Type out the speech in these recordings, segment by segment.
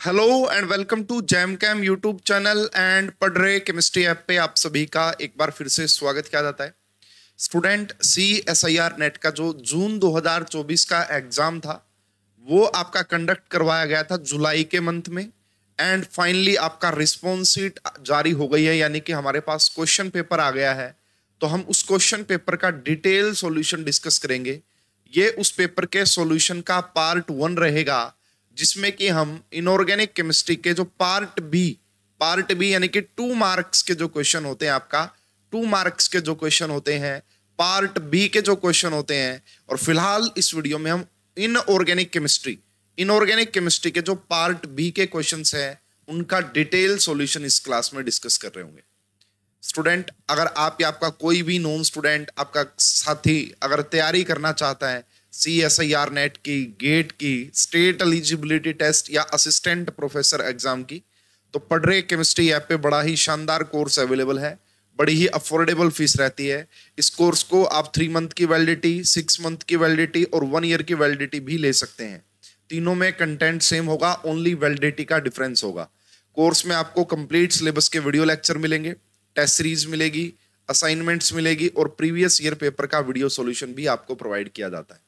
Hello and welcome to Jam Cam YouTube channel and पढ़ रहे chemistry app पे आप सभी का एक बार फिर से स्वागत किया जाता है। स्टूडेंट CSIR नेट का जो जून 2024 का एग्जाम था वो आपका कंडक्ट करवाया गया था जुलाई के मंथ में एंड फाइनली आपका रिस्पॉन्स शीट जारी हो गई है, यानी कि हमारे पास क्वेश्चन पेपर आ गया है। तो हम उस क्वेश्चन पेपर का डिटेल सॉल्यूशन डिस्कस करेंगे। ये उस पेपर के सॉल्यूशन का पार्ट 1 रहेगा, जिसमें कि हम इनऑर्गेनिक केमिस्ट्री के जो पार्ट बी यानी कि 2 मार्क्स के जो क्वेश्चन होते हैं, आपका 2 मार्क्स के जो क्वेश्चन होते हैं, पार्ट बी के जो क्वेश्चन होते हैं। और फिलहाल इस वीडियो में हम इनऑर्गेनिक केमिस्ट्री के जो पार्ट बी के क्वेश्चंस हैं उनका डिटेल सॉल्यूशन इस क्लास में डिस्कस कर रहे होंगे। स्टूडेंट, अगर आप या आपका कोई भी नॉन स्टूडेंट, आपका साथी अगर तैयारी करना चाहता है CSIR नेट की, गेट की, स्टेट एलिजिबिलिटी टेस्ट या असिस्टेंट प्रोफेसर एग्जाम की, तो पढ़ रहे केमिस्ट्री ऐप पे बड़ा ही शानदार कोर्स अवेलेबल है। बड़ी ही अफोर्डेबल फीस रहती है। इस कोर्स को आप 3 मंथ की वैलिडिटी, 6 मंथ की वैलिडिटी और 1 ईयर की वैलिडिटी भी ले सकते हैं। तीनों में कंटेंट सेम होगा, ओनली वैलिडिटी का डिफरेंस होगा। कोर्स में आपको कंप्लीट सिलेबस के वीडियो लेक्चर मिलेंगे, टेस्ट सीरीज मिलेगी, असाइनमेंट्स मिलेगी और प्रीवियस ईयर पेपर का वीडियो सॉल्यूशन भी आपको प्रोवाइड किया जाता है।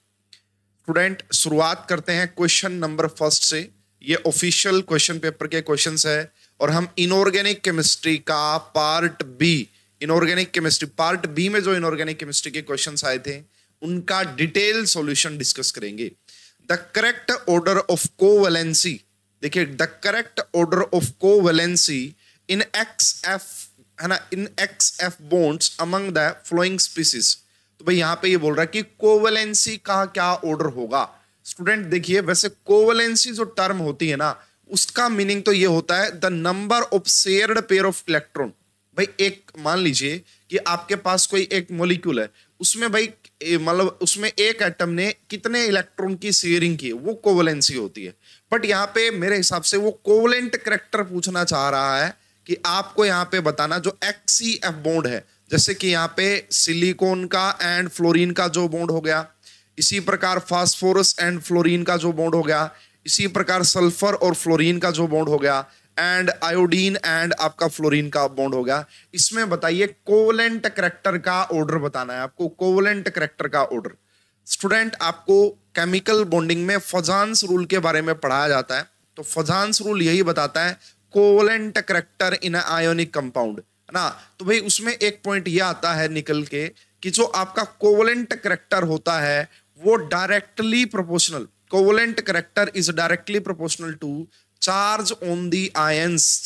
स्टूडेंट, शुरुआत करते हैं क्वेश्चन नंबर फर्स्ट से। ये ऑफिशियल क्वेश्चन पेपर के क्वेश्चंस है और हम इनऑर्गेनिक केमिस्ट्री का पार्ट बी में जो इनऑर्गेनिक केमिस्ट्री के क्वेश्चंस आए थे उनका डिटेल सॉल्यूशन डिस्कस करेंगे। The correct order of covalency, देखिए, the correct order of covalency in XF है ना, in XF bonds among the following species. तो भाई यहाँ पे ये बोल रहा है कि कोवैलेंसी का क्या ऑर्डर होगा। स्टूडेंट देखिए, वैसे कोवैलेंसी जो टर्म होती है ना, उसका मीनिंग तो ये होता है the number of shared pair of electron. भाई एक मान लीजिए कि आपके पास कोई एक मॉलिक्यूल है, उसमें भाई मतलब उसमें एक एटम ने कितने इलेक्ट्रॉन की शेयरिंग की, वो कोवैलेंसी होती है। बट यहाँ पे मेरे हिसाब से वो कोवैलेंट करैक्टर पूछना चाह रहा है कि आपको यहाँ पे बताना जो HCF बॉन्ड है, जैसे कि यहाँ पे सिलिकॉन का एंड फ्लोरीन का जो बॉन्ड हो गया, इसी प्रकार फास्फोरस एंड फ्लोरीन का जो बॉन्ड हो गया, इसी प्रकार सल्फर और फ्लोरीन का जो बॉन्ड हो गया, एंड आयोडीन एंड आपका फ्लोरीन का बॉन्ड हो गया। इसमें बताइए कोवैलेंट करैक्टर का ऑर्डर बताना है आपको, कोवैलेंट करैक्टर का ऑर्डर। स्टूडेंट, आपको केमिकल बॉन्डिंग में फजान्स रूल के बारे में पढ़ाया जाता है। तो फजान्स रूल यही बताता है कोवैलेंट करैक्टर इन आयोनिक कंपाउंड, है ना। तो भाई उसमें एक पॉइंट ये आता है निकल के कि जो आपका कोवैलेंट करैक्टर होता है वो directly proportional, covalent character is directly proportional to charge on the ions.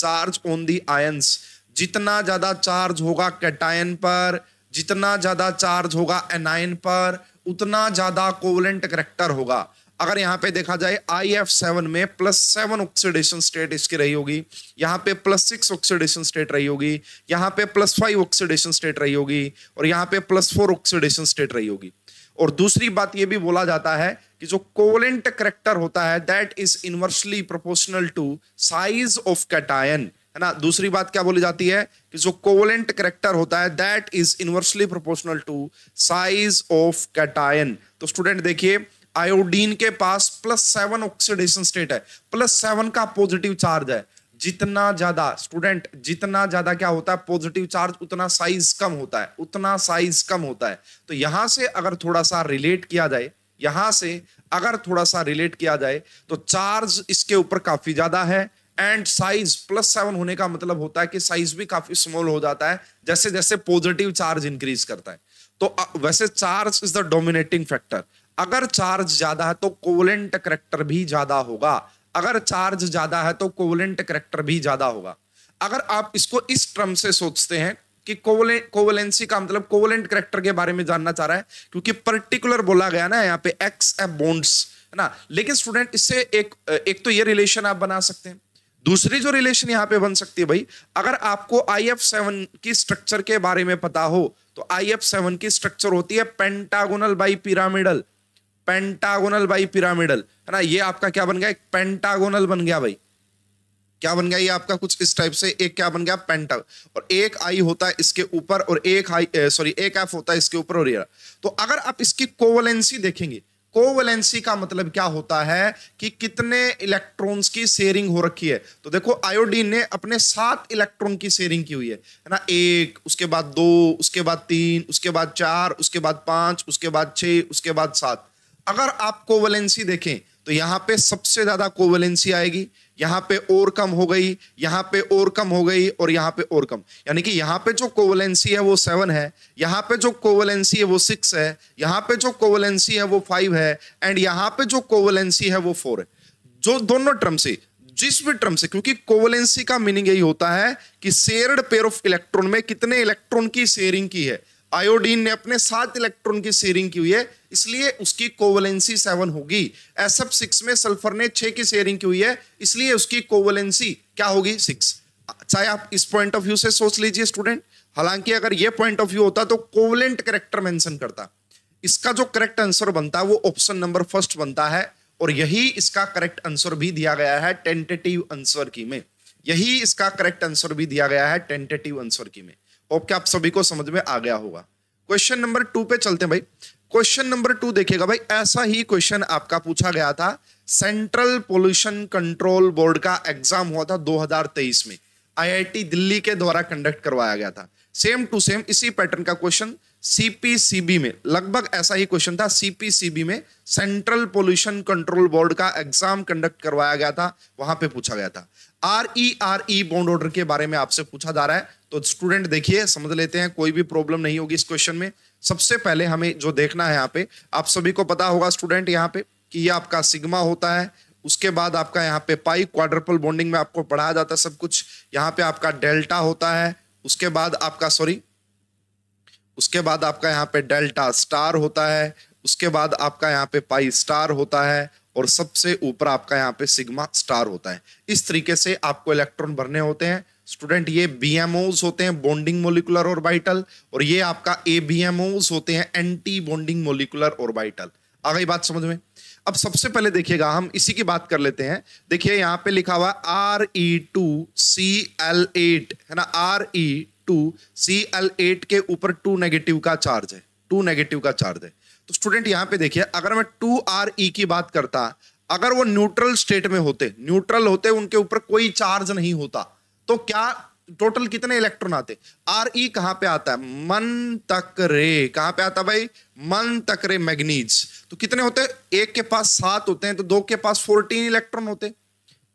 जितना ज्यादा चार्ज होगा कैटायन पर, जितना ज्यादा चार्ज होगा एनायन पर, उतना ज्यादा कोवैलेंट करैक्टर होगा। अगर यहाँ पे देखा जाए IF7 में +7 ऑक्सीडेशन स्टेट इसकी रही होगी, यहाँ पे +6 ऑक्सीडेशन स्टेट रही होगी, यहाँ पे +5 ऑक्सीडेशन स्टेट रही होगी और यहाँ पे +4 ऑक्सीडेशन स्टेट रही होगी। और दूसरी बात ये भी बोला जाता है कि जो कोवैलेंट करैक्टर होता है that is inversely proportional to size of cation, है ना। दूसरी बात क्या बोली जाती है कि जो कोवैलेंट करैक्टर होता है that is inversely proportional to size of cation. तो स्टूडेंट देखिए, आयोडीन के पास +7 ऑक्सीडेशन स्टेट है, +7 का पॉजिटिव चार्ज है। जितना ज्यादा स्टूडेंट, जितना ज्यादा क्या होता है पॉजिटिव चार्ज, उतना साइज कम होता है। तो यहां से अगर थोड़ा सा रिलेट किया जाए, तो चार्ज इसके ऊपर काफी ज्यादा है एंड साइज +7 होने का मतलब होता है कि साइज भी काफी स्मॉल हो जाता है जैसे जैसे पॉजिटिव चार्ज इंक्रीज करता है। तो वैसे charge is the dominating factor. अगर चार्ज ज्यादा है तो कोवैलेंट करैक्टर भी ज्यादा होगा, अगर चार्ज ज्यादा है तो कोवैलेंट करैक्टर भी ज्यादा होगा। अगर आप इसको इस टर्म से सोचते हैं कि कोवैलेंसी का मतलब कोवैलेंट करैक्टर के बारे में जानना चाह रहा है, क्योंकि पर्टिकुलर बोला गया ना यहाँ पे XF बॉन्ड्स, है ना। लेकिन स्टूडेंट इससे एक तो ये रिलेशन आप बना सकते हैं। दूसरी जो रिलेशन यहाँ पे बन सकती है भाई, अगर आपको IF7 की स्ट्रक्चर के बारे में पता हो तो IF7 की स्ट्रक्चर होती है पेंटागोनल बाई पिरामिडल, है ना। ये आपका क्या बन गया, एक पेंटागोनल बन गया भाई। क्या बन गया ये आपका कुछ इस टाइप से, एक क्या बन गया पेंटा, और एक आई होता है इसके ऊपर और एक एफ होता है इसके ऊपर और ये। तो अगर आप इसकी कोवैलेंसी देखेंगे, कोवैलेंसी का मतलब क्या होता है कि कितने इलेक्ट्रॉन्स की शेयरिंग हो रखी है। तो देखो आयोडीन ने अपने 7 इलेक्ट्रॉन की शेयरिंग की हुई है ना, 1, उसके बाद 2, उसके बाद 3, उसके बाद 4, उसके बाद 5, उसके बाद 6, उसके बाद 7। अगर आप कोवैलेंसी देखें तो यहां पे सबसे ज्यादा कोवैलेंसी आएगी, यहां पे और कम हो गई, यहां पे और कम हो गई, और यहां पे और कम। यानी कि यहां पे जो कोवैलेंसी है वो 7 है, यहां पे जो कोवैलेंसी है वो 6 है, यहां पे जो कोवैलेंसी है वो 5 है, एंड यहां पे जो कोवैलेंसी है वो 4 है। जो दोनों टर्म से, जिस भी टर्म से, क्योंकि कोवैलेंसी का मीनिंग यही होता है कि शेयर्ड पेयर ऑफ इलेक्ट्रॉन में कितने इलेक्ट्रॉन की शेयरिंग की है। आयोडीन ने अपने 7 इलेक्ट्रॉन की शेयरिंग की हुई है, इसलिए उसकी कोवैलेंसी 7 होगी। SF6 में सल्फर ने 6 की शेयरिंग की हुई है, इसलिए उसकी कोवैलेंसी क्या होगी? 6। चाहे आप इस पॉइंट ऑफ व्यू से सोच लीजिए स्टूडेंट, हालांकि अगर ये पॉइंट ऑफ व्यू होता तो कोवैलेंट कैरेक्टर मेंशन करता। इसका जो करेक्ट आंसर बनता है वो ऑप्शन नंबर फर्स्ट बनता है, और यही इसका करेक्ट आंसर भी दिया गया है टेंटेटिव आंसर की में। यही इसका करेक्ट आंसर भी दिया गया है टेंटेटिव आंसर की में। होप कि आप सभी को समझ में आ गया होगा। क्वेश्चन नंबर 2 पे चलते हैं भाई। क्वेश्चन नंबर 2 देखिएगा भाई, ऐसा ही क्वेश्चन आपका पूछा गया था, सेंट्रल पोल्यूशन कंट्रोल बोर्ड का एग्जाम हुआ था 2023 में, IIT दिल्ली के द्वारा कंडक्ट करवाया गया था। सेम टू सेम इसी पैटर्न का क्वेश्चन CPCB में, लगभग ऐसा ही क्वेश्चन था। CPCB में सेंट्रल पोल्यूशन कंट्रोल बोर्ड का एग्जाम कंडक्ट करवाया गया था, वहां पे पूछा गया था। RERE बॉन्ड ऑर्डर के बारे में आपसे पूछा जा रहा है, तो स्टूडेंट देखिए समझ लेते हैं, कोई भी प्रॉब्लम नहीं होगी इस क्वेश्चन में। सबसे पहले हमें जो देखना है यहाँ पे, आप सभी को पता होगा स्टूडेंट यहाँ पे कि ये आपका सिग्मा होता है, उसके बाद आपका यहाँ पे पाई, क्वाड्रपल बॉन्डिंग में आपको पढ़ाया जाता है सब कुछ। यहाँ पे आपका डेल्टा होता है, उसके बाद आपका उसके बाद आपका यहाँ पे डेल्टा स्टार होता है, उसके बाद आपका यहाँ पे पाई स्टार होता है, और सबसे ऊपर आपका यहाँ पे सिग्मा स्टार होता है। इस तरीके से आपको इलेक्ट्रॉन भरने होते हैं स्टूडेंट। ये BMOs होते हैं, बॉन्डिंग मोलिकुलर ऑर्बिटल, और ये आपका ABMOs होते हैं, एंटी बॉन्डिंग मोलिकुलर ऑर्बिटल। आ गई बात समझ में? अब सबसे पहले देखिएगा, हम इसी की बात कर लेते हैं। देखिए यहाँ पे लिखा हुआ Re2Cl8 है ना, Re2Cl8 के ऊपर 2 नेगेटिव का चार्ज है, 2 नेगेटिव का चार्ज है। तो स्टूडेंट यहाँ पे देखिए, अगर मैं 2Re की बात करता, अगर वो न्यूट्रल स्टेट में होते, न्यूट्रल होते, उनके ऊपर कोई चार्ज नहीं होता, तो क्या टोटल कितने इलेक्ट्रॉन आते? Re कहां पे आता है? मन तक रे। कहां पे आता भाई? मन तक रे मैग्नीज। तो कितने होते? एक के पास 7 होते हैं, तो 2 के पास 14 इलेक्ट्रॉन होते,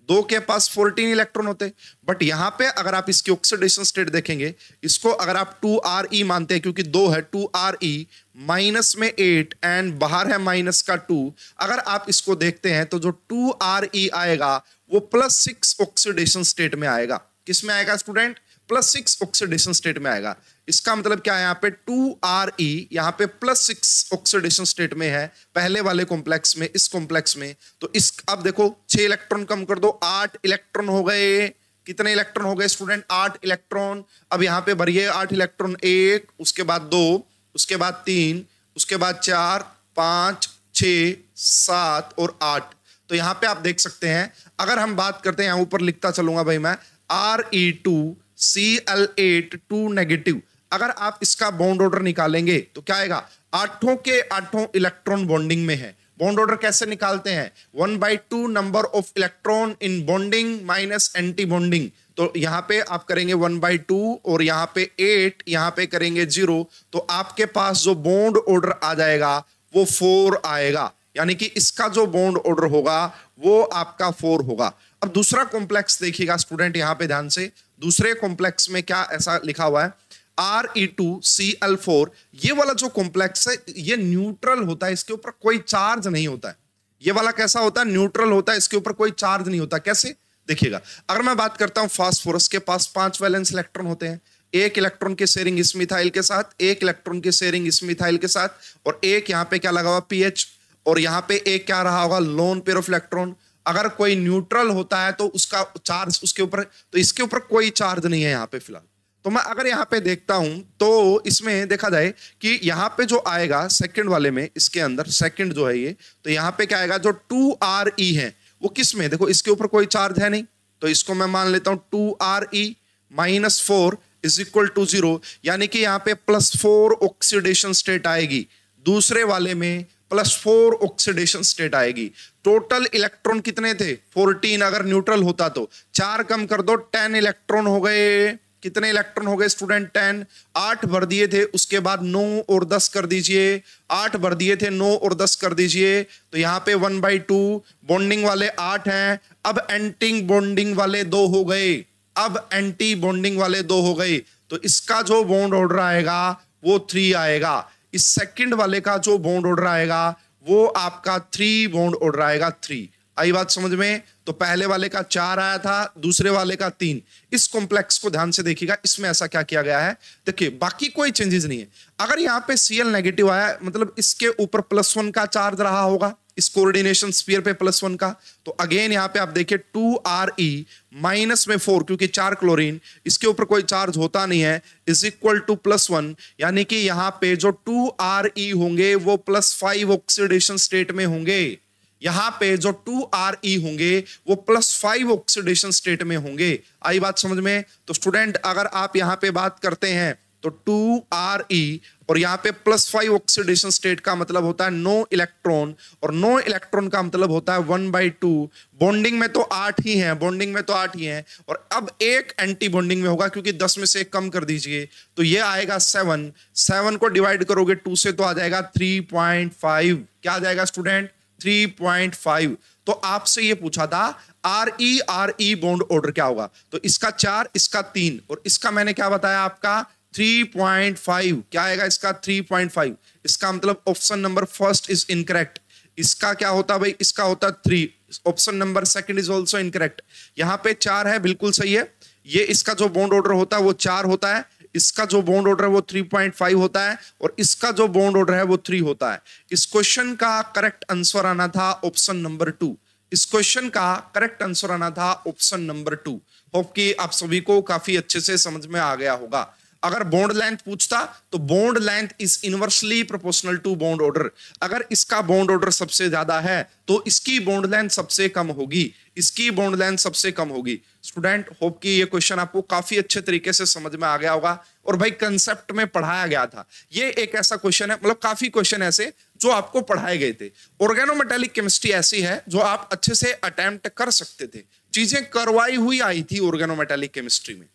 2 के पास 14 इलेक्ट्रॉन होते। बट यहां पे अगर आप इसकी ऑक्सीडेशन स्टेट देखेंगे, इसको अगर आप 2Re मानते हैं, क्योंकि 2 है, 2Re माइनस में 8 एंड बाहर है माइनस का 2, अगर आप इसको देखते हैं तो जो 2Re आएगा वो +6 ऑक्सीडेशन स्टेट में आएगा। किस में आएगा स्टूडेंट? +6 ऑक्सीडेशन स्टेट में आएगा। इसका मतलब क्या है? यहाँ पे 2Re यहाँ पे +6 ऑक्सीडेशन स्टेट में है, पहले वाले कॉम्प्लेक्स में, इस कॉम्प्लेक्स में। तो इस, अब देखो 6 इलेक्ट्रॉन कम कर दो, 8 इलेक्ट्रॉन हो गए। कितने इलेक्ट्रॉन हो गए स्टूडेंट? 8 इलेक्ट्रॉन। अब यहाँ पे भरिए 8 इलेक्ट्रॉन, 1, उसके बाद 2, उसके बाद 3, उसके बाद 4, 5, 6, 7 और 8। तो यहाँ पे आप देख सकते हैं, अगर हम बात करते हैं, यहाँ ऊपर लिखता चलूंगा भाई मैं, Re2Cl8 2 नेगेटिव। अगर आप इसका बॉन्ड ऑर्डर निकालेंगे तो क्या आएगा? 8 के 8 इलेक्ट्रॉन बॉन्डिंग में है। बॉन्ड ऑर्डर कैसे निकालते हैं? 1/2 number of electron in bonding minus anti bonding. तो यहां पे आप करेंगे 1/2 और यहां पे 8, यहां पे करेंगे 0, तो आपके पास जो बॉन्ड ऑर्डर आ जाएगा वो 4 आएगा। यानी कि इसका जो बॉन्ड ऑर्डर होगा वो आपका 4 होगा। अब दूसरा कॉम्प्लेक्स देखिएगा स्टूडेंट, यहां पे ध्यान से, दूसरे कॉम्प्लेक्स में क्या ऐसा लिखा हुआ है? Re2Cl4। ये वाला जो कॉम्प्लेक्स है ये न्यूट्रल होता है, इसके ऊपर कोई चार्ज नहीं होता है। ये वाला कैसा होता है? न्यूट्रल होता है, इसके ऊपर कोई चार्ज नहीं होता। कैसे? देखिएगा, अगर मैं बात करता हूं फास्फोरस के पास 5 वैलेंस इलेक्ट्रॉन होते हैं, 1 इलेक्ट्रॉन की शेयरिंग इस मिथाइल के साथ, 1 इलेक्ट्रॉन की शेयरिंग इस मिथाइल के साथ, और एक यहाँ पे क्या लगा हुआ? PH, और यहाँ पे एक क्या रहा होगा? Lone pair of electron. अगर कोई न्यूट्रल होता है तो उसका चार्ज उसके ऊपर, तो इसके ऊपर कोई चार्ज नहीं है यहाँ पे फिलहाल। तो मैं अगर यहाँ पे देखता हूं तो इसमें देखा जाए कि यहाँ पे जो आएगा सेकंड वाले में, इसके अंदर सेकंड जो है ये, तो यहाँ पे क्या आएगा? जो 2Re है वो किस में? देखो इसके ऊपर कोई चार्ज है नहीं, तो इसको मैं मान लेता हूं 2Re - 4 = 0। यानी कि यहाँ पे +4 ऑक्सीडेशन स्टेट आएगी, दूसरे वाले में +4 ऑक्सीडेशन स्टेट आएगी। टोटल इलेक्ट्रॉन कितने थे 14, अगर न्यूट्रल होता तो 4 कम कर दो 10 इलेक्ट्रॉन हो गए। कितने इलेक्ट्रॉन हो गए स्टूडेंट 10, 8 भर दिए थे, उसके बाद 9 और 10 कर दीजिए, 8 भर दिए थे 9 और 10 कर दीजिए, तो यहाँ पे 1/2 बॉन्डिंग वाले 8 हैं। अब एंटी बॉन्डिंग वाले 2 हो गए, अब एंटी बॉन्डिंग वाले 2 हो गए, तो इसका जो बॉन्ड ऑर्डर आएगा वो 3 आएगा। इस सेकंड वाले का जो बॉन्ड ऑर्डर आएगा वो आपका 3 बॉन्ड ऑर्डर आएगा 3। आई बात समझ में? तो पहले वाले का 4 आया था, दूसरे वाले का 3। इस कॉम्प्लेक्स को ध्यान से देखिएगा, इसमें ऐसा क्या किया गया है, देखिए बाकी कोई चेंजेस नहीं है। अगर यहाँ पे Cl नेगेटिव आया मतलब इसके ऊपर +1 का चार्ज रहा होगा, इस कोऑर्डिनेशन स्फीयर पे +1 का, तो अगेन यहाँ पे आप देखिए 2Re माइनस में 4, क्योंकि 4 क्लोरीन, इसके ऊपर कोई चार्ज होता नहीं है, इज इक्वल टू +1, यानी कि यहाँ पे जो 2Re होंगे वो +5 ऑक्सीडेशन स्टेट में होंगे। यहां पे जो 2Re होंगे वो +5 ऑक्सीडेशन स्टेट में होंगे। आई बात समझ में? तो स्टूडेंट अगर आप यहां पे बात करते हैं तो 2Re और यहां पे +5 ऑक्सीडेशन स्टेट का मतलब होता है 9 इलेक्ट्रॉन, और 9 इलेक्ट्रॉन का मतलब होता है 1/2। बॉन्डिंग में तो 8 ही हैं, बॉन्डिंग में तो 8 ही हैं, और अब एक एंटी बॉन्डिंग में होगा, क्योंकि 10 में से 1 कम कर दीजिए, तो ये आएगा 7। 7 को डिवाइड करोगे 2 से तो आ जाएगा 3.5। क्या आ जाएगा स्टूडेंट? 3.5। तो आपसे ये पूछा था Re बॉन्ड ऑर्डर क्या होगा, तो इसका 4, इसका 3, और इसका मैंने क्या बताया आपका 3.5। क्या आएगा इसका 3.5। इसका मतलब option number first is incorrect. इसका क्या होता भाई, इसका होता 3। Option number second is also incorrect. यहां पे 4 है, बिल्कुल सही है। ये इसका जो बॉन्ड ऑर्डर होता है वो 4 होता है, इसका जो बॉन्ड ऑर्डर है वो 3.5 होता है, और इसका जो बॉन्ड ऑर्डर है वो 3 होता है। इस क्वेश्चन का करेक्ट आंसर आना था ऑप्शन नंबर 2। इस क्वेश्चन का करेक्ट आंसर आना था ऑप्शन नंबर 2। होप कि आप सभी को काफी अच्छे से समझ में आ गया होगा। अगर बॉन्ड लेंथ पूछता तो bond length is inversely proportional to bond order. अगर इसका बॉन्ड ऑर्डर सबसे ज्यादा है तो इसकी बॉन्ड लेंथ सबसे कम होगी, इसकी बॉन्ड लेंथ सबसे कम होगी। स्टूडेंट होप कि ये क्वेश्चन आपको काफी अच्छे तरीके से समझ में आ गया होगा, और भाई कंसेप्ट में पढ़ाया गया था। ये एक ऐसा क्वेश्चन है, मतलब काफी क्वेश्चन ऐसे जो आपको पढ़ाए गए थे। ऑर्गेनोमेटालिक केमिस्ट्री ऐसी है जो आप अच्छे से अटेम्प्ट कर सकते थे, चीजें करवाई हुई आई थी ऑर्गेनोमेटालिक केमिस्ट्री में।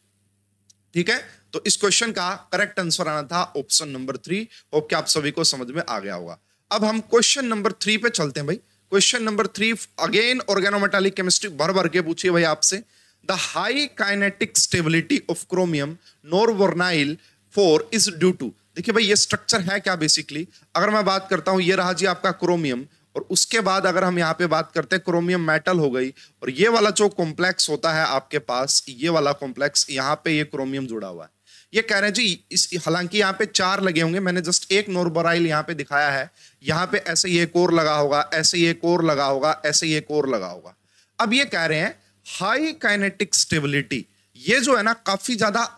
ठीक है, तो इस क्वेश्चन का करेक्ट आंसर आना था ऑप्शन नंबर 3। होप कि आप सभी को समझ में आ गया होगा। अब हम क्वेश्चन नंबर 3 पे चलते हैं भाई। Question number 3 again organometallic chemistry भर भर के पूछिए भाई आपसे। The high kinetic stability of chromium norbornyl 4 is due to. देखिए भाई ये स्ट्रक्चर है क्या बेसिकली। अगर मैं बात करता हूं, ये रहा जी आपका क्रोमियम, और उसके बाद अगर हम यहाँ पे बात करते हैं क्रोमियम मेटल हो गई, और ये वाला जो कॉम्प्लेक्स होता है आपके पास, ये वाला कॉम्प्लेक्स, यहाँ पे ये क्रोमियम जुड़ा हुआ है। ये कह रहे हैं जी इस, हालांकि यहाँ पे 4 लगे होंगे, मैंने जस्ट एक नॉर्बोराइल यहाँ पे दिखाया है। यहाँ पे ऐसे ही एक और लगा होगा, ऐसे ही एक और लगा होगा, ऐसे ही एक और लगा होगा। अब ये कह रहे हैं हाई काइनेटिक स्टेबिलिटी, ये जो है ना काफी ज्यादा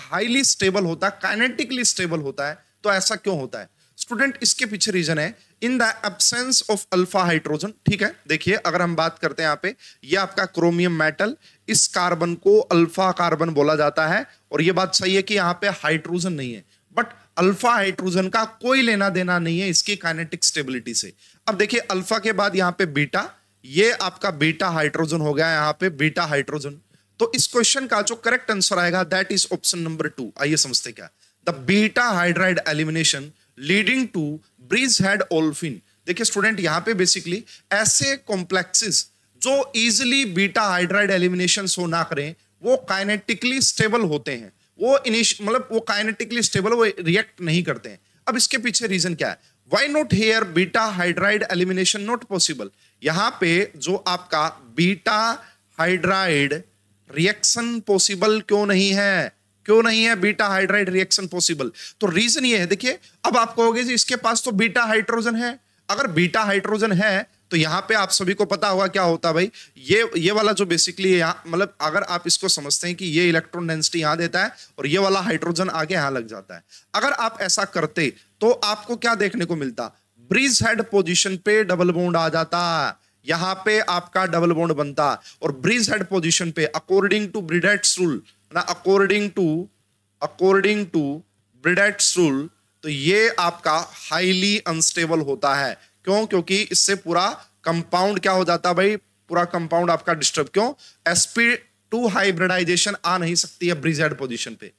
हाईली स्टेबल होता है, काइनेटिकली स्टेबल होता है। तो ऐसा क्यों होता है स्टूडेंट? इसके पीछे रीजन है in the absence of alpha hydrogen. ठीक है, देखिए अगर हम बात करते हैं यहाँ पे, ये आपका क्रोमियम मेटल, इस कार्बन को अल्फा कार्बन बोला जाता है, और ये बात सही है कि यहाँ पे हाइड्रोजन नहीं है, बट अल्फा हाइड्रोजन का कोई लेना देना नहीं है इसकी काइनेटिक स्टेबिलिटी से। अब देखिए अल्फा के बाद यहाँ पे बीटा, ये आपका बीटा हाइड्रोजन हो गया यहाँ पे बीटा हाइड्रोजन। तो इस क्वेश्चन का जो करेक्ट आंसर आएगा दैट इज ऑप्शन नंबर 2। आइए समझते क्या, the beta hydride elimination leading to bridge head olefin. देखिए स्टूडेंट यहाँ पे बेसिकली ऐसे कॉम्प्लेक्सेस जो easily beta hydride elimination show ना करें, वो काइनेटिकली स्टेबल होते हैं, वो मतलब वो काइनेटिकली स्टेबल, वो रिएक्ट नहीं करते हैं। अब इसके पीछे रीजन क्या है? Why not here beta hydride elimination not possible. यहाँ पे जो आपका बीटा हाइड्राइड रिएक्शन पॉसिबल क्यों नहीं है? क्यों नहीं है बीटा हाइड्राइड रिएक्शन पॉसिबल? तो रीजन ये है, देखिए अब आप कहोगे जी इसके पास तो बीटा हाइड्रोजन है। अगर बीटा हाइड्रोजन है तो यहां पे आप सभी को पता होगा क्या होता भाई, ये वाला जो बेसिकली यहाँ, मतलब अगर आप इसको समझते हैं कि ये इलेक्ट्रॉन डेंसिटी यहां देता है और ये वाला हाइड्रोजन आगे यहां लग जाता है, अगर आप ऐसा करते तो आपको क्या देखने को मिलता? ब्रिज हेड पोजीशन पे डबल बॉन्ड आ जाता, यहां पे आपका डबल बॉन्ड बनता, और ब्रिज हेड पोजीशन पे अकॉर्डिंग टू ब्रिडेट्स रूल ना, अकॉर्डिंग टू ब्रिडेट्स रूल, तो ये आपका हाईली अनस्टेबल होता है। क्यों? क्योंकि इससे पूरा कंपाउंड क्या हो जाता है भाई, पूरा कंपाउंड आपका डिस्टर्ब। क्यों? sp2 हाइब्रिडाइजेशन आ नहीं सकती है ब्रिजहेड पोजीशन पे,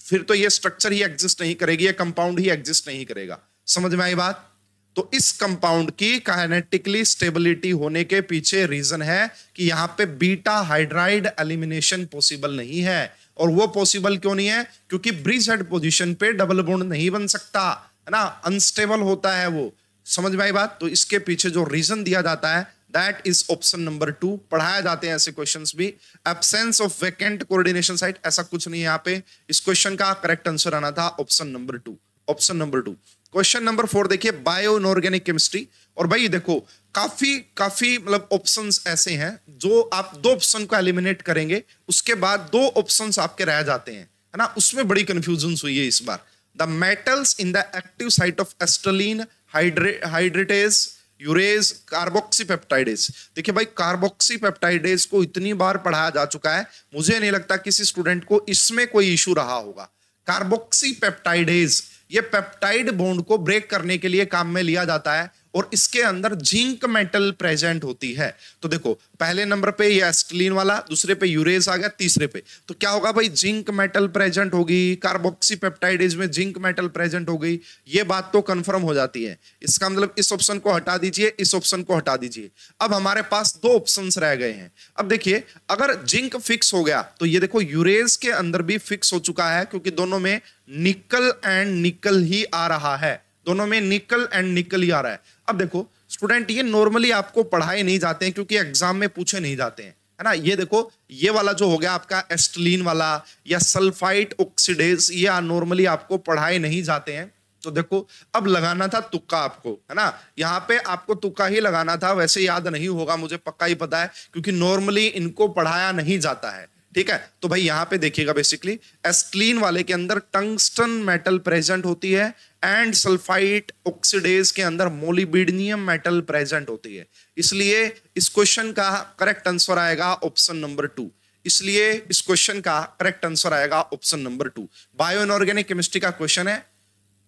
फिर तो ये स्ट्रक्चर ही एग्जिस्ट नहीं करेगी, ये कंपाउंड ही एग्जिस्ट नहीं करेगा। समझ में आई बात? तो इस कंपाउंड की काइनेटिकली स्टेबिलिटी होने के पीछे रीजन है कि यहां पे बीटा हाइड्राइड एलिमिनेशन पॉसिबल नहीं है। और वो पॉसिबल क्यों नहीं है? क्योंकि ब्रिज हेड पोजीशन पे डबल बॉन्ड नहीं बन सकता है ना, अनस्टेबल होता है वो। समझ में आई बात? तो इसके पीछे जो रीजन दिया जाता है दैट इज ऑप्शन नंबर 2। पढ़ाया जाते हैं ऐसे क्वेश्चंस भी। Absence of vacant coordination site, ऐसा कुछ नहीं है यहाँ पे। इस क्वेश्चन का करेक्ट आंसर आना था option number 2। Option number 2। Question number 4 देखिए, बायो इनऑर्गेनिक केमिस्ट्री। और भाई देखो काफी मतलब ऑप्शंस ऐसे हैं जो आप 2 ऑप्शन को एलिमिनेट करेंगे, उसके बाद 2 ऑप्शंस आपके रह जाते हैं, है ना। उसमें बड़ी कंफ्यूजन हुई है इस बार। The metals in the active site of estrolene hydratase urease carboxypeptidase. देखिए भाई, कार्बोक्सीपेप्टाइडेज को इतनी बार पढ़ाया जा चुका है, मुझे नहीं लगता किसी स्टूडेंट को इसमें कोई इशू रहा होगा। कार्बोक्सीपेप्टाइडेज ये पेप्टाइड बॉन्ड को ब्रेक करने के लिए काम में लिया जाता है और इसके अंदर जिंक मेटल प्रेजेंट होती है। तो देखो पहले नंबर पे ये एस्टिलीन वाला, दूसरे पे यूरेज आ गया, तीसरे पे तो क्या होगा भाई, जिंक मेटल प्रेजेंट होगी। कार्बोक्सीपेप्टाइडेज में जिंक मेटल प्रेजेंट हो गई, ये बात तो कंफर्म हो जाती है। इसका मतलब इस ऑप्शन को हटा दीजिए, इस ऑप्शन को हटा दीजिए। अब हमारे पास 2 ऑप्शंस रह गए हैं। अब देखिए अगर जिंक फिक्स हो गया तो ये देखो यूरेज के अंदर भी फिक्स हो चुका है, क्योंकि दोनों में निकल एंड निकल ही आ रहा है, दोनों में निकल एंड निकल ही आ रहा है। अब देखो स्टूडेंट, ये नॉर्मली आपको पढ़ाए नहीं जाते हैं क्योंकि एग्जाम में पूछे नहीं जाते हैं, है ना। ये देखो ये वाला जो हो गया आपका एस्टिलीन वाला या सल्फाइड ऑक्सीडेज, ये नॉर्मली आपको पढ़ाए नहीं जाते हैं। तो देखो अब लगाना था तुक्का आपको, है ना। यहाँ पे आपको तुक्का ही लगाना था, वैसे याद नहीं होगा मुझे पक्का ही पता है, क्योंकि नॉर्मली इनको पढ़ाया नहीं जाता है। ठीक है, तो भाई यहां पे देखिएगा बेसिकली एस्टिलीन वाले के अंदर टंगस्टन मेटल प्रेजेंट होती है एंड सल्फाइड ऑक्सीडेज के अंदर मोलिब्डेनियम मेटल प्रेजेंट होती है। इसलिए इस क्वेश्चन का करेक्ट आंसर आएगा ऑप्शन नंबर 2। इसलिए इस क्वेश्चन का करेक्ट आंसर आएगा option number 2। Bio inorganic chemistry का क्वेश्चन है।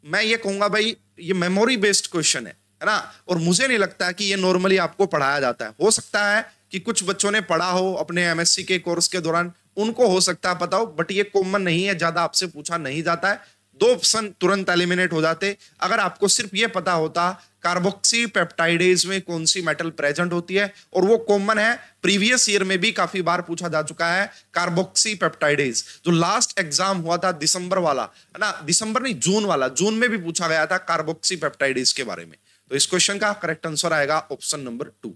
मैं ये कहूंगा भाई ये मेमोरी बेस्ड क्वेश्चन है ना, और मुझे नहीं लगता कि ये नॉर्मली आपको पढ़ाया जाता है। हो सकता है कि कुछ बच्चों ने पढ़ा हो अपने एमएससी के कोर्स के दौरान, उनको हो सकता है पता हो, बट ये कॉमन नहीं है, ज्यादा आपसे पूछा नहीं जाता है। 2 ऑप्शन तुरंत एलिमिनेट हो जाते अगर आपको सिर्फ ये पता होता कार्बोक्सी पेप्टाइडेज में कौन सी मेटल प्रेजेंट होती है, और वो कॉमन है, प्रीवियस ईयर में भी काफी बार पूछा जा चुका है। कार्बोक्सी पेप्टाइडेज जो लास्ट एग्जाम हुआ था दिसंबर वाला, है ना, दिसंबर नहीं जून वाला, जून में भी पूछा गया था कार्बोक्सी पेप्टाइडेज के बारे में। तो इस क्वेश्चन का करेक्ट आंसर आएगा option number 2।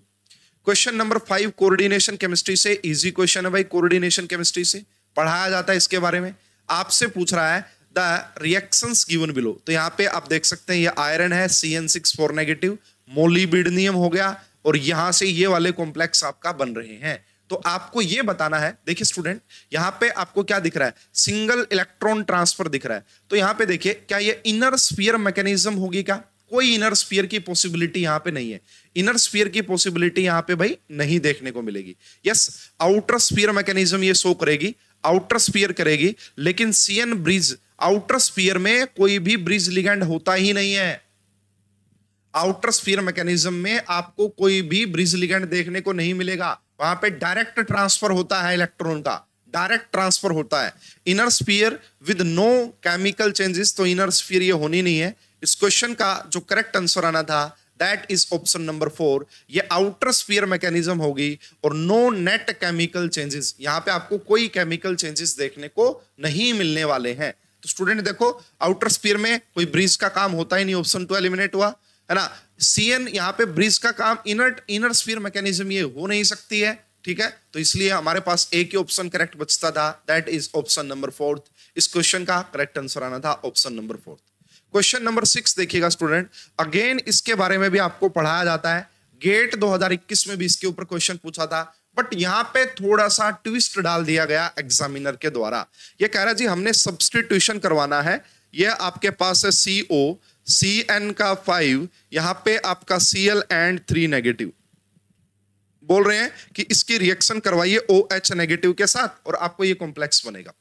Question number 5 coordination chemistry से, इजी क्वेश्चन है भाई। कोऑर्डिनेशन केमिस्ट्री से पढ़ाया जाता है इसके बारे में। आपसे पूछ रहा है द रिएक्शंस गिवन बिलो। तो यहाँ पे आप देख सकते हैं ये आयरन है CN6 4 नेगेटिव, मोलिब्डेनियम हो गया, और यहां से ये वाले कॉम्प्लेक्स आपका बन रहे हैं। तो आपको ये बताना है, देखिए स्टूडेंट यहाँ पे आपको क्या दिख रहा है, सिंगल इलेक्ट्रॉन ट्रांसफर दिख रहा है। तो यहाँ पे देखिए क्या ये इनर स्फीयर मैकेनिज्म होगी क्या? कोई इनर स्फीयर की पॉसिबिलिटी यहाँ पे नहीं है। इनर स्फीयर की पॉसिबिलिटी यहाँ पे भाई नहीं देखने को मिलेगी। यस, आउटर स्फीयर मैकेनिज्म ये शो करेगी, आउटर स्फीयर करेगी, लेकिन CN ब्रिज आउटर स्फीयर में कोई भी ब्रिज लिगैंड होता ही नहीं है। आउटर स्फीयर मैकेनिज्म में आपको कोई भी ब्रिज लिगैंड देखने को नहीं मिलेगा। वहां पे डायरेक्ट ट्रांसफर होता है इलेक्ट्रॉन का, डायरेक्ट ट्रांसफर होता है। Inner sphere with no chemical changes, तो इनर स्फीयर ये होनी नहीं है। इस क्वेश्चन का जो करेक्ट आंसर आना था दैट इज ऑप्शन नंबर 4। ये आउटर स्फीयर मैकेनिज्म होगी और नो नेट केमिकल चेंजेस, यहां पे आपको कोई केमिकल चेंजेस देखने को नहीं मिलने वाले हैं। तो स्टूडेंट देखो आउटर स्फीयर में कोई ब्रिज का काम होता ही नहीं, ऑप्शन 2 एलिमिनेट हुआ, है ना। CN यहाँ पे ब्रिज का काम, इनर स्फीयर मैकेनिज्म ये हो नहीं सकती है। ठीक है, तो इसलिए हमारे पास एक ही ऑप्शन करेक्ट बचता था, दैट इज ऑप्शन नंबर 4। इस क्वेश्चन का करेक्ट आंसर आना था ऑप्शन नंबर 4। क्वेश्चन नंबर 6 देखिएगा स्टूडेंट, अगेन इसके बारे में भी आपको पढ़ाया जाता है। गेट 2021 में भी इसके ऊपर क्वेश्चन पूछा था, बट यहां पे थोड़ा सा ट्विस्ट डाल दिया गया एग्जामिनर के द्वारा। ये कह रहा जी हमने सब्स्टिट्यूशन करवाना है। ये आपके पास है CO, CN का 5, यहां पे आपका Cl एंड 3 नेगेटिव। बोल रहे हैं कि इसकी रिएक्शन करवाइए OH नेगेटिव के साथ और आपको ये कॉम्प्लेक्स बनेगा।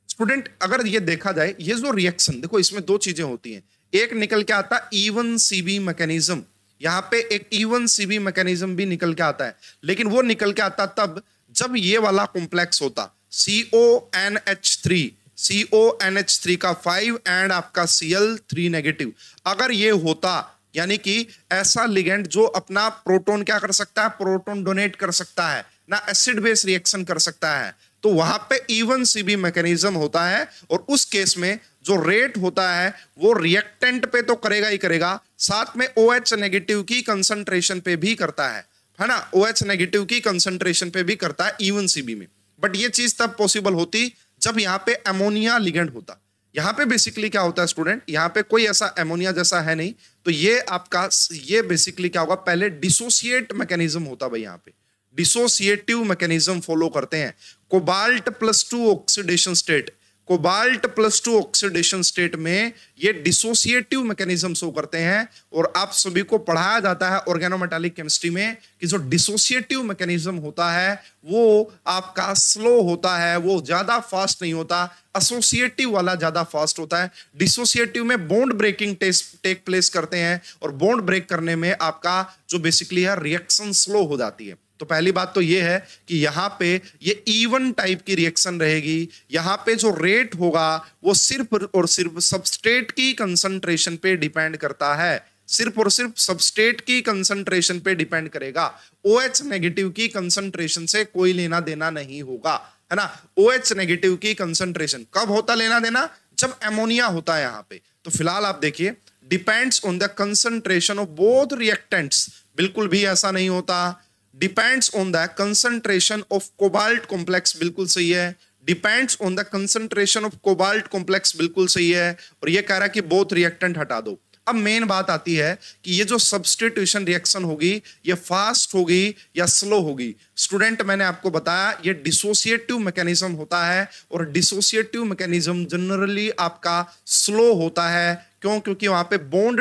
स्टूडेंट अगर ये देखा जाए, ये जो रिएक्शन देखो इसमें 2 चीजें होती हैं। एक निकल के आता इवन CB मैकेनिज्म, यहाँ पे एक इवन सीबी मैकेनिज्म भी निकल के आता है, लेकिन वो निकल के आता तब जब ये वाला कॉम्प्लेक्स होता CONH3 का 5 एंड आपका Cl3 नेगेटिव, अगर ये होता यानी कि ऐसा लिगेंड जो अपना प्रोटॉन क्या कर सकता है, प्रोटॉन डोनेट कर सकता है ना, एसिड बेस रिएक्शन कर सकता है, तो वहां पे इवन सीबी मैकेनिज्म होता है और उस केस में जो रेट होता है वो रिएक्टेंट पे तो करेगा ही करेगा, साथ में OH नेगेटिव की कंसंट्रेशन पे भी करता है ना, OH नेगेटिव की कंसंट्रेशन पे भी करता है इवन सीबी में। बट ये चीज तब पॉसिबल होती जब यहाँ पे अमोनिया लिगेंड होता। यहाँ पे बेसिकली क्या होता है स्टूडेंट, यहाँ पे कोई ऐसा अमोनिया जैसा है नहीं, तो ये आपका ये बेसिकली क्या होगा, पहले डिसोसिएट मैकेनिज्म होता भाई, यहाँ पे डिसोसिएटिव मैकेनिज्म फॉलो करते हैं। कोबाल्ट+2 ऑक्सीडेशन स्टेट, कोबाल्ट+2 ऑक्सीडेशन स्टेट में ये डिसोसिएटिव मैकेनिज्म शो करते हैं। और आप सभी को पढ़ाया जाता है ऑर्गेनोमेटालिक केमिस्ट्री में कि जो डिसोसिएटिव मैकेनिज्म होता है वो आपका स्लो होता है, वो ज्यादा फास्ट नहीं होता, एसोसिएटिव वाला ज्यादा फास्ट होता है। डिसोसिएटिव में बॉन्ड ब्रेकिंग टेक प्लेस करते हैं और बॉन्ड ब्रेक करने में आपका जो बेसिकली है रिएक्शन स्लो हो जाती है। तो पहली बात तो ये है कि यहाँ पे ये इवन टाइप की रिएक्शन रहेगी, यहाँ पे जो रेट होगा वो सिर्फ और सिर्फ सबस्ट्रेट की कंसंट्रेशन पे डिपेंड करता है, सिर्फ और सिर्फ सबस्ट्रेट की कंसंट्रेशन पे डिपेंड करेगा। OH नेगेटिव की कंसंट्रेशन से कोई लेना देना नहीं होगा, है ना। OH नेगेटिव की कंसंट्रेशन कब होता लेना देना, जब अमोनिया होता है यहाँ पे। तो फिलहाल आप देखिए depends on the concentration of both reactants, बिल्कुल भी ऐसा नहीं होता। Depends on the concentration of cobalt complex, बिल्कुल सही है। Depends on the concentration of cobalt complex, बिल्कुल सही है। और ये कह रहा है कि बोथ रिएक्टेंट हटा दो। अब मेन बात आती है कि ये जो सब्स्टिट्यूशन रिएक्शन होगी ये फास्ट होगी या स्लो होगी। स्टूडेंट मैंने आपको बताया ये डिसोसिएटिव मैकेनिज्म होता है और डिसोसिएटिव मैकेनिज्म जनरली आपका स्लो होता है। क्यों? क्योंकि वहां पे बॉन्ड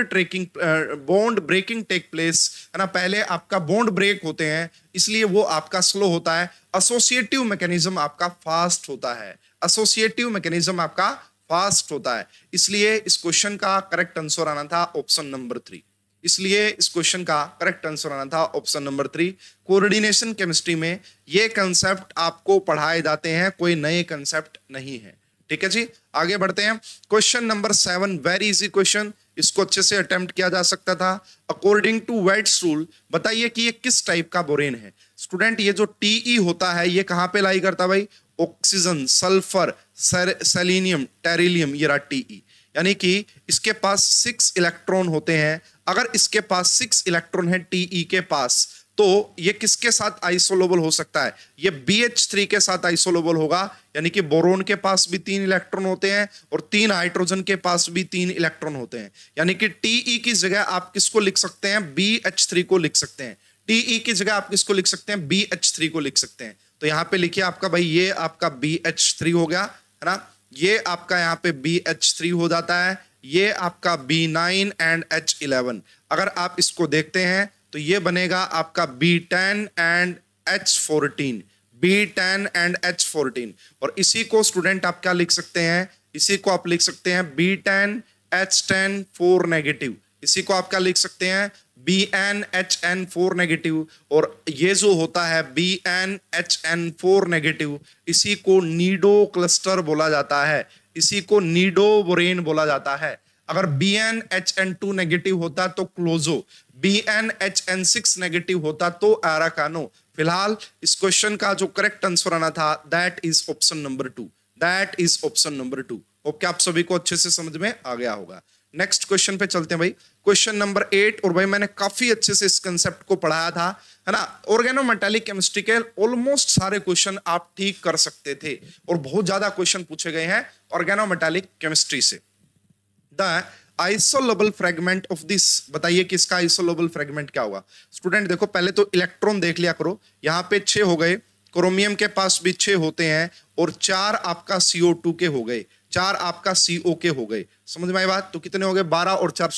ब्रेकिंग टेक प्लेस है ना, पहले आपका बॉन्ड ब्रेक होते हैं, इसलिए वो आपका स्लो होता है। एसोसिएटिव मैकेनिज्म आपका फास्ट होता है, एसोसिएटिव मैकेनिज्म आपका फास्ट होता है। इसलिए इस क्वेश्चन का करेक्ट आंसर आना था ऑप्शन नंबर 3। इसलिए इस क्वेश्चन का करेक्ट आंसर आना था ऑप्शन नंबर 3। कोऑर्डिनेशन केमिस्ट्री में ये कंसेप्ट आपको पढ़ाए जाते हैं, कोई नए कंसेप्ट नहीं है। ठीक है जी, आगे बढ़ते हैं। Question number 7 very easy question, इसको अच्छे से अटेम्प्ट किया जा सकता था। अकॉर्डिंग टू वेट्स रूल बताइए कि ये किस टाइप का बोरेन है। स्टूडेंट ये जो Te होता है ये कहां पे लाई करता भाई, ऑक्सीजन, सल्फर, सेलेनियम, टेरिलियम, ये रहा Te, यानी कि इसके पास 6 इलेक्ट्रॉन होते हैं। अगर इसके पास 6 इलेक्ट्रॉन है Te के पास, तो ये किसके साथ आइसोलेबल हो सकता है, ये BH3 के साथ आइसोलेबल होगा। यानी कि बोरोन के पास भी 3 इलेक्ट्रॉन होते हैं और 3 हाइड्रोजन के पास भी 3 इलेक्ट्रॉन होते हैं। यानी कि Te की जगह आप किसको लिख सकते हैं, BH3 को लिख सकते हैं। Te की जगह आप किसको लिख सकते हैं, BH3 को लिख सकते हैं। तो यहाँ पे लिखिए आपका भाई ये आपका BH3 हो गया, है ना, ये आपका यहाँ पे BH3 हो जाता है, ये आपका B9 एंड H11। अगर आप इसको देखते हैं तो ये बनेगा आपका B10 and H14, B10 and H14। और इसी को स्टूडेंट आप क्या लिख सकते हैं, इसी को आप लिख सकते हैं B10 H10 4 नेगेटिव, इसी को आप क्या लिख सकते हैं BnHN4 नेगेटिव। और ये जो होता है BnHN4 नेगेटिव, इसी को नीडो क्लस्टर बोला जाता है, इसी को नीडो बोरेन बोला जाता है। अगर BnHN2 नेगेटिव होता तो क्लोजो, BnHN6 नेगेटिव होता तो एराकानो। फिलहाल इस क्वेश्चन का जो करेक्ट आंसर आना था that is option number 2, that is option number 2। Okay, आप सभी को अच्छे से समझ में आ गया होगा। नेक्स्ट क्वेश्चन पे चलते हैं भाई, क्वेश्चन नंबर 8। और भाई मैंने काफी अच्छे से इस कंसेप्ट को पढ़ाया था, है ना। ऑर्गेनोमेटालिक केमिस्ट्री के ऑलमोस्ट सारे क्वेश्चन आप ठीक कर सकते थे और बहुत ज्यादा क्वेश्चन पूछे गए हैं ऑर्गेनोमेटालिक केमिस्ट्री से। द आइसोलेबल फ्रेगमेंट ऑफ दिस, बताइए कि इसका आइसोलेबल फ्रेगमेंट क्या होगा। स्टूडेंट देखो पहले तो इलेक्ट्रॉन देख लिया करो, यहाँ पे 6 हो गए, क्रोमियम के पास भी 6 होते हैं और 4 आपका CO2 के हो गए, 4 आपका CO के हो गए। समझ में आई बात? तो कितने हो गए, 12 और 4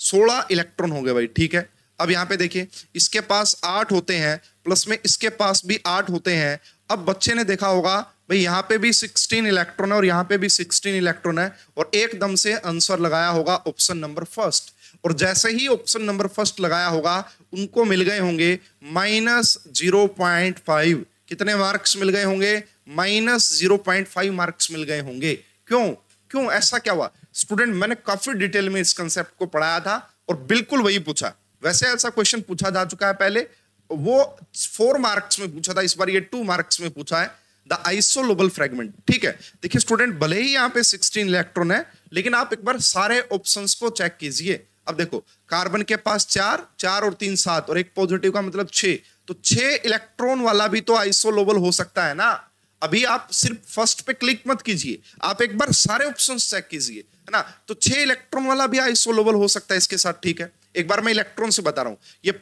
16 इलेक्ट्रॉन हो गए भाई। ठीक है, अब यहाँ पे देखिए इसके पास 8 होते हैं, प्लस में इसके पास भी 8 होते हैं। अब बच्चे ने देखा होगा भाई यहाँ पे भी 16 इलेक्ट्रॉन है और यहाँ पे भी 16 इलेक्ट्रॉन है, और एकदम से आंसर लगाया होगा ऑप्शन नंबर फर्स्ट। और जैसे ही ऑप्शन नंबर फर्स्ट लगाया होगा उनको मिल गए होंगे -0.5। कितने मार्क्स मिल गए होंगे? -0.5 मार्क्स मिल गए होंगे। क्यों क्यों ऐसा क्या हुआ स्टूडेंट? मैंने काफी डिटेल में इस कंसेप्ट को पढ़ाया था और बिल्कुल वही पूछा। वैसे ऐसा क्वेश्चन पूछा जा चुका है पहले, वो 4 मार्क्स में पूछा था, इस बार ये 2 मार्क्स में पूछा है। द आइसोलोबल फ्रेगमेंट, ठीक है। देखिए स्टूडेंट, भले ही यहाँ पे 16 इलेक्ट्रॉन है, लेकिन आप एक बार सारे ऑप्शंस को चेक कीजिए। अब देखो, कार्बन के पास 4 और 3 7 और एक पॉजिटिव का मतलब 6, तो 6 इलेक्ट्रॉन वाला भी तो आइसोलोबल हो सकता है ना। अभी आप सिर्फ फर्स्ट पे क्लिक मत कीजिए, आप एक बार सारे ऑप्शंस चेक कीजिए, है ना। तो 6 इलेक्ट्रॉन वाला भी आइसोलोबल हो सकता है इसके साथ, ठीक है। एक बार मैं इलेक्ट्रॉन से बता रहा हूं, ये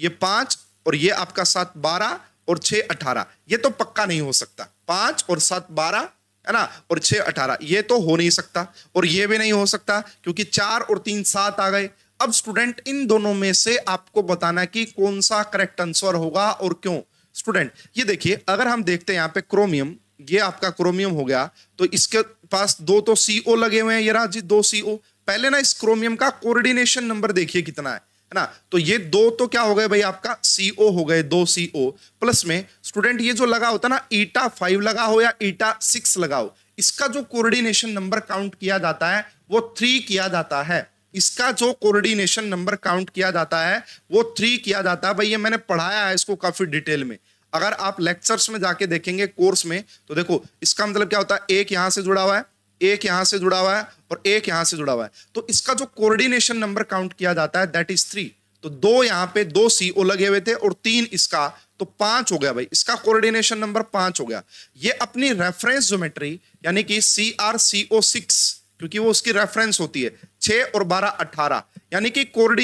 5 और ये आपका 7 12 और 6 18, ये तो पक्का नहीं हो सकता। 5 और 7 12, है ना, और 6 18, ये तो हो नहीं सकता। और ये भी नहीं हो सकता क्योंकि 4 और 3 7 आ गए। अब स्टूडेंट, इन दोनों में से आपको बताना कि कौन सा करेक्ट आंसर होगा और क्यों। स्टूडेंट ये देखिए, अगर हम देखते हैं यहाँ पे क्रोमियम, ये आपका क्रोमियम हो गया, तो इसके पास 2 तो CO लगे हुए हैं, ये रहा जी 2 CO। पहले ना इस क्रोमियम का कोऑर्डिनेशन नंबर देखिए कितना है ना। तो ये 2 तो क्या हो गए भाई आपका CO हो गए, 2 CO प्लस में स्टूडेंट ये जो लगा होता ना ईटा 5 लगा हो या ईटा 6 लगा हो, इसका जो कोऑर्डिनेशन नंबर काउंट किया जाता है वो 3 किया जाता है। इसका जो कोऑर्डिनेशन नंबर काउंट किया जाता है वो 3 किया जाता है। भाई ये मैंने पढ़ाया है इसको काफी डिटेल में, अगर आप लेक्चर्स में जाके देखेंगे कोर्स में, तो देखो इसका मतलब क्या होता है, एक यहां से जुड़ा हुआ है, एक यहां से जुड़ा हुआ है और एक यहां से जुड़ा हुआ है, तो इसका जो कोऑर्डिनेशन नंबर काउंट किया जाता है दैट इज 3। तो 2 यहां पे 2 CO लगे हुए थे और 3 इसका, तो 5 हो गया भाई, इसका कोऑर्डिनेशन नंबर 5 हो गया। ये अपनी रेफरेंस ज्योमेट्री यानी कि CrCO6, क्योंकि वो उसकी रेफरेंस होती है, 6 और 12 18, यानी कि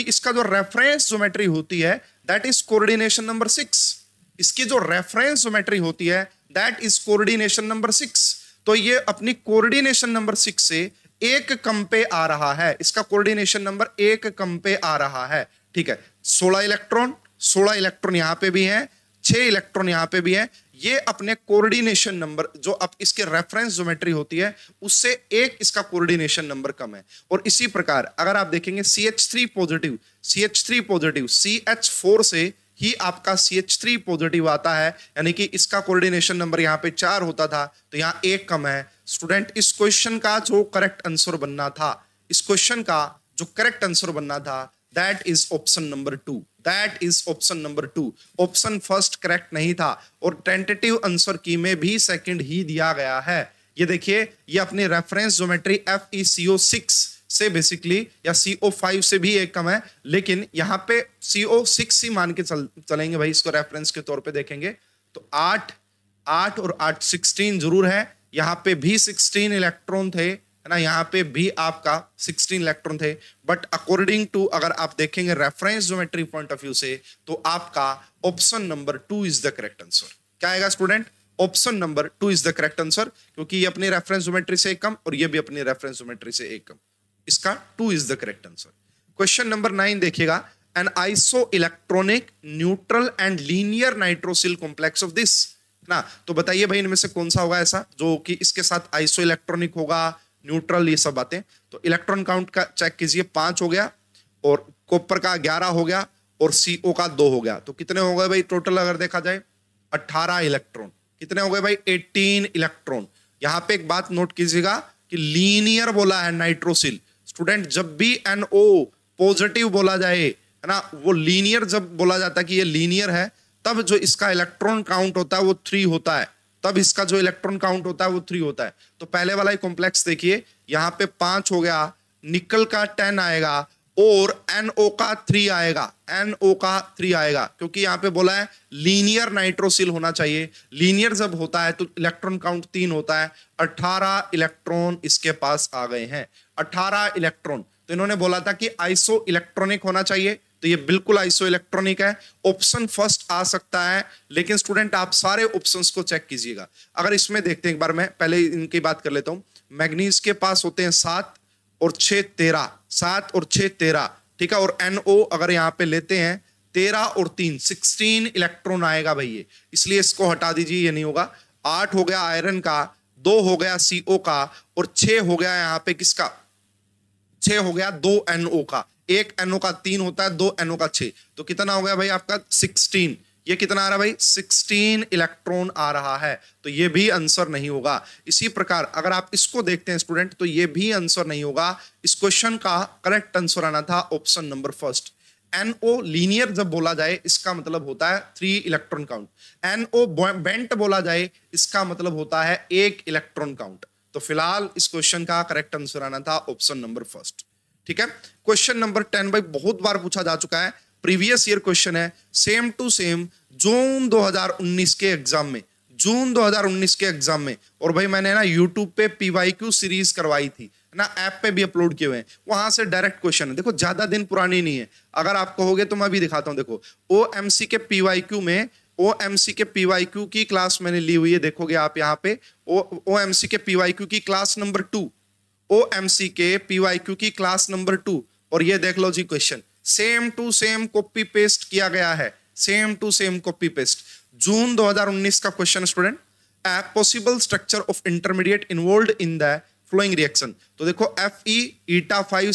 इसका जो रेफरेंस ज्योमेट्री होती है दैट इज कोऑर्डिनेशन नंबर 6। इसकी जो रेफरेंस ज्योमेट्री होती है दैट इज कोऑर्डिनेशन नंबर 6। तो ये अपनी कोऑर्डिनेशन नंबर 6 से एक कम पे आ रहा है, इसका कोऑर्डिनेशन नंबर 1 कम पे आ रहा है, ठीक है। 16 इलेक्ट्रॉन यहां पे भी है, 6 इलेक्ट्रॉन यहां पे भी है। ये अपने कोऑर्डिनेशन नंबर जो अब इसके रेफरेंस ज्योमेट्री होती है उससे एक इसका कोऑर्डिनेशन नंबर कम है। और इसी प्रकार अगर आप देखेंगे CH3 पॉजिटिव CH4 से ही आपका CH3 पॉजिटिव आता है, यानी कि इसका कोऑर्डिनेशन नंबर यहाँ पे 4 होता था, तो यहाँ 1 कम है। स्टूडेंट इस क्वेश्चन का जो करेक्ट आंसर बनना था, इस क्वेश्चन का जो करेक्ट आंसर बनना था that is option number 2, that is option number 2। Option first correct नहीं था और टेंटेटिव आंसर की में भी सेकंड ही दिया गया है। ये देखिए, ये अपनी रेफरेंस ज्योमेट्री FeCO6 से बेसिकली या CO5 से भी एक कम है, लेकिन यहाँ पे CO6 ही मान के चलेंगे भाई, इसको रेफरेंस के तौर पे देखेंगे तो 8 और 8 16 जरूर है। यहाँ पे भी 16 इलेक्ट्रॉन थे, है ना, यहाँ पे भी आपका 16 इलेक्ट्रॉन थे, बट अकॉर्डिंग टू अगर आप देखेंगे reference geometry point of view से तो आपका option number 2 is the correct answer. क्या आएगा student? Option number 2 is the correct answer, क्योंकि ये अपनी रेफरेंस ज्योमेट्री से एक कम और ये भी अपनी रेफरेंस ज्योमेट्री से एक कम, इसका 2 is the correct answer. Question number 9 देखिएगा, an isoelectronic neutral and linear nitrosyl complex of this ना। तो बताइए भाई इनमें से कौन सा होगा ऐसा जो कि इसके साथ आइसो इलेक्ट्रॉनिक होगा, न्यूट्रल, ये सब बातें। तो इलेक्ट्रॉन काउंट का चेक कीजिए, 5 हो गया और कॉपर का 11 हो गया और CO का 2 हो गया, तो कितने हो गए भाई टोटल अगर देखा जाए 18 इलेक्ट्रॉन। कितने हो गए भाई? 18 इलेक्ट्रॉन। यहां पे एक बात नोट कीजिएगा कि लीनियर बोला है नाइट्रोसिल। स्टूडेंट जब भी NO पॉजिटिव बोला जाए, है ना, वो लीनियर जब बोला जाता है कि ये लीनियर है, तब जो इसका इलेक्ट्रॉन काउंट होता है वो 3 होता है, तब इसका जो इलेक्ट्रॉन काउंट होता है वो 3 होता है। तो पहले वाला ही कॉम्प्लेक्स देखिए, यहाँ पे 5 हो गया, निकल का 10 आएगा और NO का 3 आएगा, NO का 3 आएगा, क्योंकि यहाँ पे बोला है लीनियर नाइट्रोसिल होना चाहिए। लीनियर जब होता है तो इलेक्ट्रॉन काउंट 3 होता है। 18 इलेक्ट्रॉन इसके पास आ गए हैं, 18 इलेक्ट्रॉन। तो इन्होंने बोला था कि आइसो इलेक्ट्रॉनिक होना चाहिए, तो ये बिल्कुल आइसो इलेक्ट्रॉनिक है। ऑप्शन फर्स्ट आ सकता है, लेकिन स्टूडेंट आप सारे ऑप्शंस को चेक कीजिएगा। अगर इसमें देखते हैं एक बार, मैं पहले इनकी बात कर लेता हूं। मैग्नीज के पास होते हैं 7 और 6 13, 7 और 6 13, ठीक है। और NO अगर यहाँ पे लेते हैं 13 और 3 16 इलेक्ट्रॉन आएगा भाई ये, इसलिए इसको हटा दीजिए, ये नहीं होगा। 8 हो गया आयरन का, 2 हो गया CO का और 6 हो गया यहाँ पे किसका? 6 हो गया 2 NO का, एक NO का 3 होता है, 2 NO का 6, तो कितना हो गया भाई आपका 16। ये कितना आ रहा है भाई 16 इलेक्ट्रॉन आ रहा है, तो ये भी आंसर नहीं होगा। इसी प्रकार अगर आप इसको देखते हैं स्टूडेंट, तो ये भी आंसर नहीं होगा। इस क्वेश्चन का करेक्ट आंसर आना था option number first. NO linear जब बोला जाए इसका मतलब होता है 3 इलेक्ट्रॉन काउंट, NO बेंट बोला जाए इसका मतलब होता है 1 इलेक्ट्रॉन काउंट। तो फिलहाल इस क्वेश्चन का करेक्ट आंसर आना था ऑप्शन नंबर फर्स्ट। ठीक है, क्वेश्चन नंबर 10 भाई बहुत बार पूछा जा चुका है, प्रीवियस ईयर क्वेश्चन है, सेम टू सेम जून 2019 के एग्जाम में, जून 2019 के एग्जाम में। और भाई मैंने ना यूट्यूब पे PYQ सीरीज करवाई थी ना, ऐप पे भी अपलोड किए हुए हैं, वहां से डायरेक्ट क्वेश्चन है। देखो ज्यादा दिन पुरानी नहीं है, अगर आप कहोगे तो मैं भी दिखाता हूं। देखो OMC के PYQ में, OMC के PYQ की क्लास मैंने ली हुई है, देखोगे आप यहाँ पे OMC के PYQ की क्लास नंबर 2, OMC के PYQ की क्लास नंबर 2, और ये देख लो जी question same to same copy paste किया गया है, same to same copy paste. June 2019 का question student, possible structure of intermediate involved in the following reaction. तो देखो Fe eta5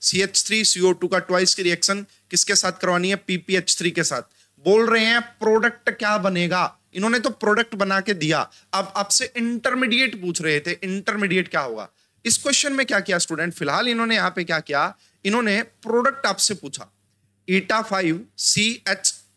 CH3CO2 का ट्वाइस की रिएक्शन किसके साथ करवानी है, PPH3 के साथ। बोल रहे हैं प्रोडक्ट क्या बनेगा, इन्होंने तो प्रोडक्ट बना के दिया, अब आपसे इंटरमीडिएट पूछ रहे थे, इंटरमीडिएट क्या होगा। इस क्वेश्चन में क्या किया स्टूडेंट, फिलहाल इन्होंने यहां पे क्या किया, इन्होंने प्रोडक्ट आपसे पूछा, eta5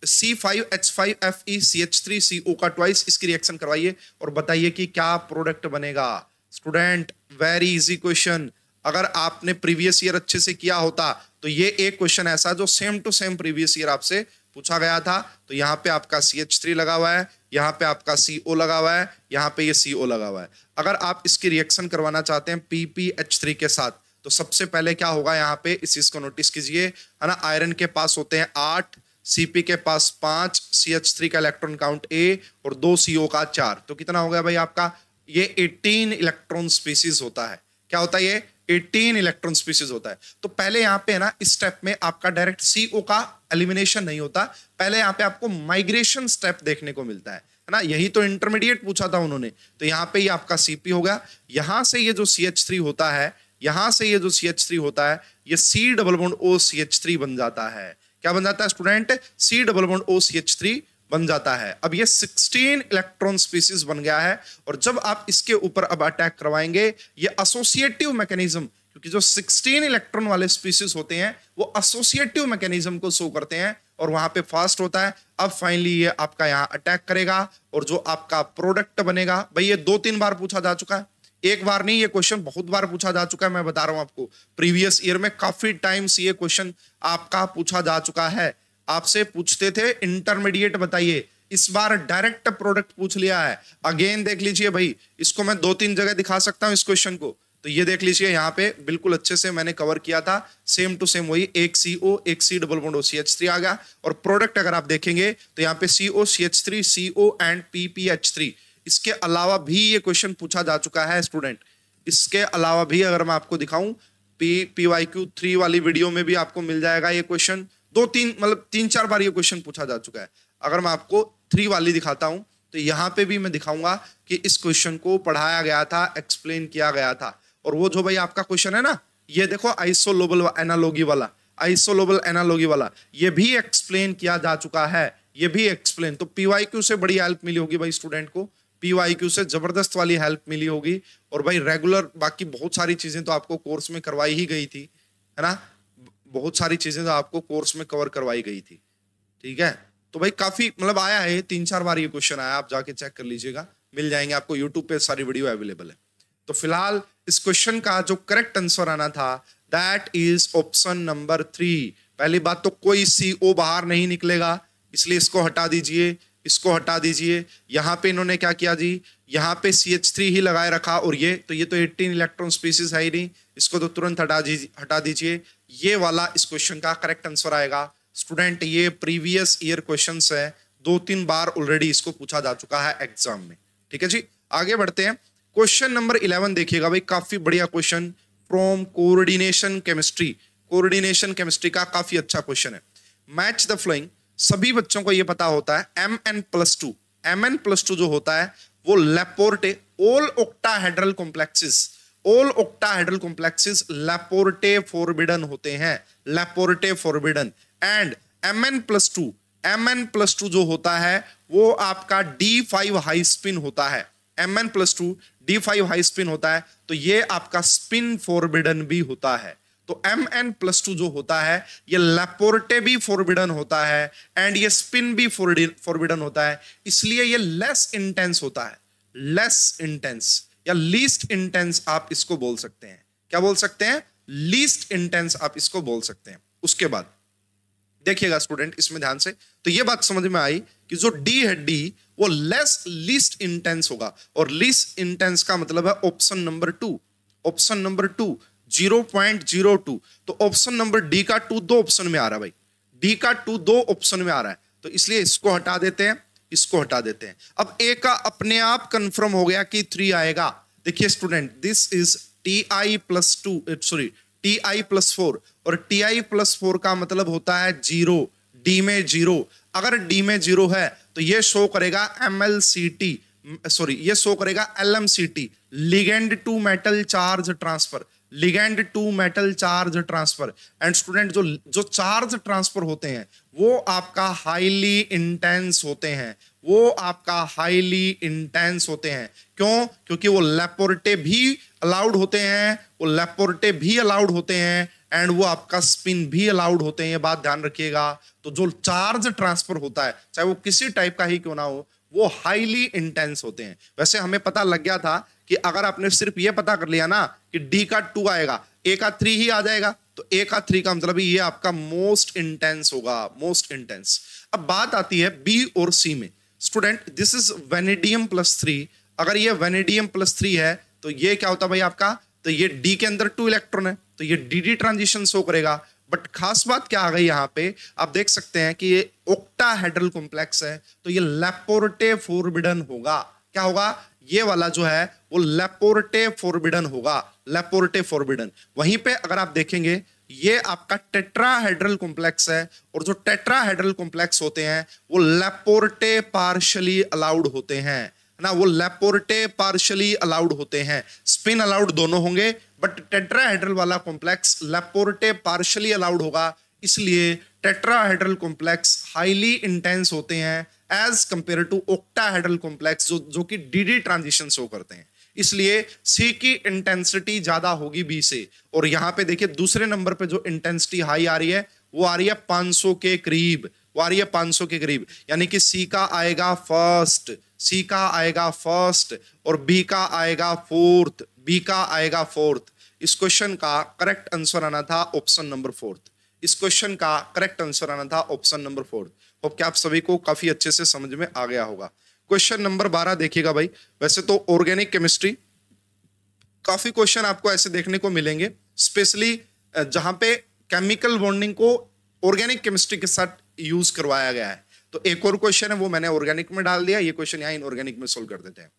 C5H5Fe CH3CO का ट्वाइस इसकी रिएक्शन करवाइए और बताइए कि क्या प्रोडक्ट बनेगा। स्टूडेंट वेरी इजी क्वेश्चन, अगर आपने प्रीवियस ईयर अच्छे से किया होता तो ये एक क्वेश्चन ऐसा जो same to same previous year आपसे पूछा गया था। तो यहाँ पे आपका CH3 लगा हुआ है, यहाँ पे आपका CO लगा हुआ है, यहाँ पे ये CO लगा हुआ है। अगर आप इसकी रिएक्शन करवाना चाहते हैं PPH3 के साथ, तो सबसे पहले क्या होगा, यहाँ पे इस चीज को नोटिस कीजिए, है ना। आयरन के पास होते हैं 8, Cp के पास 5, CH3 का इलेक्ट्रॉन काउंट A और 2 CO का 4, तो कितना हो गया भाई आपका, ये 18 इलेक्ट्रॉन स्पीसीज होता है। क्या होता है ये 18 इलेक्ट्रॉन स्पीसीज होता है। तो पहले यहाँ पे है ना, इस स्टेप में आपका डायरेक्ट CO का एलिमिनेशन नहीं होता, पहले यहाँ पे आपको माइग्रेशन स्टेप देखने को मिलता है ना। यही तो इंटरमीडिएट पूछा था उन्होंने। तो यहाँ पे ये आपका Cp हो गया, यहां से ये जो CH3 होता है, यहां से ये जो CH3 होता है, ये C डबल बॉन्ड OCH3 बन जाता है। क्या बन जाता है student, C double bond OCH3 बन जाता है। अब ये 16 इलेक्ट्रॉन स्पीसीज बन गया है, और जब आप इसके ऊपर अब अटैक करवाएंगे, ये एसोसिएटिव मैकेनिज्म, क्योंकि जो 16 इलेक्ट्रॉन वाले स्पीसीज होते हैं वो एसोसिएटिव मैकेनिज्म को शो करते हैं और वहां पे फास्ट होता है। अब फाइनली ये आपका यहाँ अटैक करेगा और जो आपका प्रोडक्ट बनेगा, भाई ये 2-3 बार पूछा जा चुका है, एक बार नहीं, ये क्वेश्चन बहुत बार पूछा जा चुका है। मैं बता रहा हूं आपको, प्रीवियस ईयर में काफी टाइम्स ये क्वेश्चन आपका पूछा जा चुका है। आपसे पूछते थे इंटरमीडिएट बताइए, इस बार डायरेक्ट प्रोडक्ट पूछ लिया है। अगेन देख लीजिए भाई, इसको मैं 2-3 जगह दिखा सकता हूं इस क्वेश्चन को, तो ये देख लीजिए यहाँ पे बिल्कुल अच्छे से मैंने कवर किया था, सेम टू सेम वही, एक CO एक C डबल बॉन्ड OCH3 आ गया, और प्रोडक्ट अगर आप देखेंगे तो यहाँ पे CO CH3 CO and PPH3। इसके अलावा भी ये क्वेश्चन पूछा जा चुका है स्टूडेंट। इसके अलावा भी अगर मैं आपको दिखाऊं, PYQ 3 वाली वीडियो में भी आपको मिल जाएगा ये क्वेश्चन, 2-3 मतलब 3-4 बार ये क्वेश्चन पूछा जा चुका है। अगर मैं आपको 3 वाली दिखाता हूं तो यहाँ पे भी मैं दिखाऊंगा कि इस क्वेश्चन को पढ़ाया गया था, एक्सप्लेन किया गया था। और वो जो भाई आपका क्वेश्चन है ना, ये देखो आइसोलोबल एनालॉगी वाला, आइसोलोबल एनालॉगी वाला, ये भी एक्सप्लेन किया जा चुका है, ये भी एक्सप्लेन। तो PYQ से बड़ी हेल्प मिली होगी भाई स्टूडेंट को, PYQ से जबरदस्त वाली हेल्प मिली होगी। और भाई रेगुलर बाकी बहुत सारी चीजें तो आपको कोर्स में करवाई ही गई थी, है ना, बहुत सारी चीजें तो आपको कोर्स में कवर करवाई गई थी। ठीक है, तो भाई काफी मतलब आया है, 3-4 बार ये क्वेश्चन आया, आप जाके चेक कर लीजिएगा, मिल जाएंगे आपको, यूट्यूब पे सारी वीडियो अवेलेबल है। तो फिलहाल इस क्वेश्चन का जो करेक्ट आंसर आना था दैट इज ऑप्शन नंबर 3। पहली बात तो कोई CO बाहर नहीं निकलेगा, इसलिए इसको हटा दीजिए, इसको हटा दीजिए। यहाँ पे इन्होंने क्या किया जी, यहाँ पे CH3 ही लगाए रखा, और ये तो 18 इलेक्ट्रॉन स्पीसीज है ही नहीं, इसको तो तुरंत हटा दीजिए। ये वाला इस क्वेश्चन का करेक्ट आंसर आएगा। स्टूडेंट ये प्रीवियस ईयर क्वेश्चंस है, 2-3 बार ऑलरेडी इसको पूछा जा चुका है एग्जाम में। ठीक है जी, आगे बढ़ते हैं। क्वेश्चन नंबर 11 देखिएगा भाई, काफी बढ़िया question from coordination chemistry. Coordination chemistry का काफी अच्छा क्वेश्चन है। मैच द फ्लोइंग, सभी बच्चों को यह पता होता है Mn+2 जो होता है वो Laporte all octahedral complexes, all octahedral complexes Laporte forbidden होते हैं, लैपोर्टे फॉरबिडन। एंड Mn+2 जो होता है वो आपका D5 हाई स्पिन होता है, Mn+2 D5 हाई स्पिन होता है, तो ये आपका स्पिन फॉरबिडन भी होता है। तो Mn+2 जो होता है ये लैपोर्टे भी फॉरबिडन होता है एंड ये स्पिन भी फॉरबिडन होता है, इसलिए ये लेस इंटेंस होता है, लेस इंटेंस या लीस्ट इंटेंस आप इसको बोल सकते हैं। क्या बोल सकते हैं? लीस्ट इंटेंस आप इसको बोल सकते हैं। उसके बाद देखिएगा स्टूडेंट इसमें ध्यान से, तो ये बात समझ में आई कि जो डी है डी वो लीस्ट इंटेंस होगा, और लीस्ट इंटेंस का मतलब है ऑप्शन नंबर 2, ऑप्शन नंबर 2 0.02। तो ऑप्शन नंबर डी का 2 दो ऑप्शन में आ रहा है भाई, डी का 2 दो ऑप्शन में आ रहा है, तो इसलिए इसको हटा देते हैं, इसको हटा देते हैं। अब ए का अपने आप कंफर्म हो गया कि 3 आएगा। देखिए स्टूडेंट दिस इज Ti+4, और Ti+4 का मतलब होता है 0, डी में 0। अगर डी में 0 है तो ये शो करेगा MLCT, सॉरी ये शो करेगा LMCT, ligand to metal charge transfer, ligand to metal charge transfer. And student जो चार्ज ट्रांसफर होते हैं वो आपका हाईली इंटेंस होते हैं, वो आपका हाईली इंटेंस होते हैं। क्यों? क्योंकि वो लैपोर्टे भी अलाउड होते हैं, वो लैपोर्टे भी अलाउड होते हैं एंड वो आपका स्पिन भी अलाउड होते हैं, ये बात ध्यान रखिएगा। तो जो चार्ज ट्रांसफर होता है चाहे वो किसी टाइप का ही क्यों ना हो वो हाईली इंटेंस होते हैं। वैसे हमें पता लग गया था कि अगर आपने सिर्फ ये पता कर लिया ना कि डी का 2 आएगा, ए का 3 ही आ जाएगा, तो ए का 3 का मतलब ये आपका मोस्ट इंटेंस होगा, मोस्ट इंटेंस। अब बात आती है बी और सी में। स्टूडेंट दिस इज वेनेडियम+3, अगर ये वेनेडियम+3 है तो ये क्या होता है भाई आपका, तो ये डी के अंदर 2 इलेक्ट्रॉन है तो ये डी ट्रांजिशन शो करेगा। बट खास बात क्या आ गई यहां पे, आप देख सकते हैं कि ये ऑक्टाहेड्रल कॉम्प्लेक्स है तो ये लैपोर्टे फॉरबिडन होगा। क्या होगा? ये वाला जो है वो लैपोर्टे फॉरबिडन होगा, लैपोर्टे फॉरबिडन। वहीं पे अगर आप देखेंगे ये आपका टेट्राहेड्रल कॉम्प्लेक्स है, और जो टेट्राहेड्रल कॉम्प्लेक्स होते हैं वो लैपोर्टे पार्शियली अलाउड होते हैं ना, वो लैपोर्टे पार्शियली अलाउड होते हैं। स्पिन अलाउड दोनों होंगे बट टेट्राहेड्रल वाला कॉम्प्लेक्स लैपोर्टे पार्शियली अलाउड होगा, इसलिए टेट्राहेड्रल कॉम्प्लेक्स हाईली इंटेंस होते हैं as compared to octahedral complex जो कि डी ट्रांजिशन शो करते हैं। इसलिए सी की इंटेंसिटी ज्यादा होगी बी से। और यहां पे देखिए दूसरे नंबर पे जो इंटेंसिटी हाई आ रही है वो आ रही है 500 के करीब, वो आ रही है 500 के करीब, यानी कि सी का आएगा फर्स्ट, सी का आएगा फर्स्ट और बी का आएगा फोर्थ, बी का आएगा फोर्थ। इस क्वेश्चन का करेक्ट आंसर आना था ऑप्शन नंबर 4। इस क्वेश्चन का करेक्ट आंसर आना था ऑप्शन नंबर 4। होप कि आप सभी को काफी अच्छे से समझ में आ गया होगा। क्वेश्चन नंबर 12 देखिएगा भाई। वैसे तो ऑर्गेनिक केमिस्ट्री काफी क्वेश्चन आपको ऐसे देखने को मिलेंगे, स्पेशली जहां पे केमिकल बॉन्डिंग को ऑर्गेनिक केमिस्ट्री के साथ यूज करवाया गया है। तो एक और क्वेश्चन है वो मैंने ऑर्गेनिक में डाल दिया, ये क्वेश्चन यहाँ इनऑर्गेनिक में सोल्व कर देते हैं।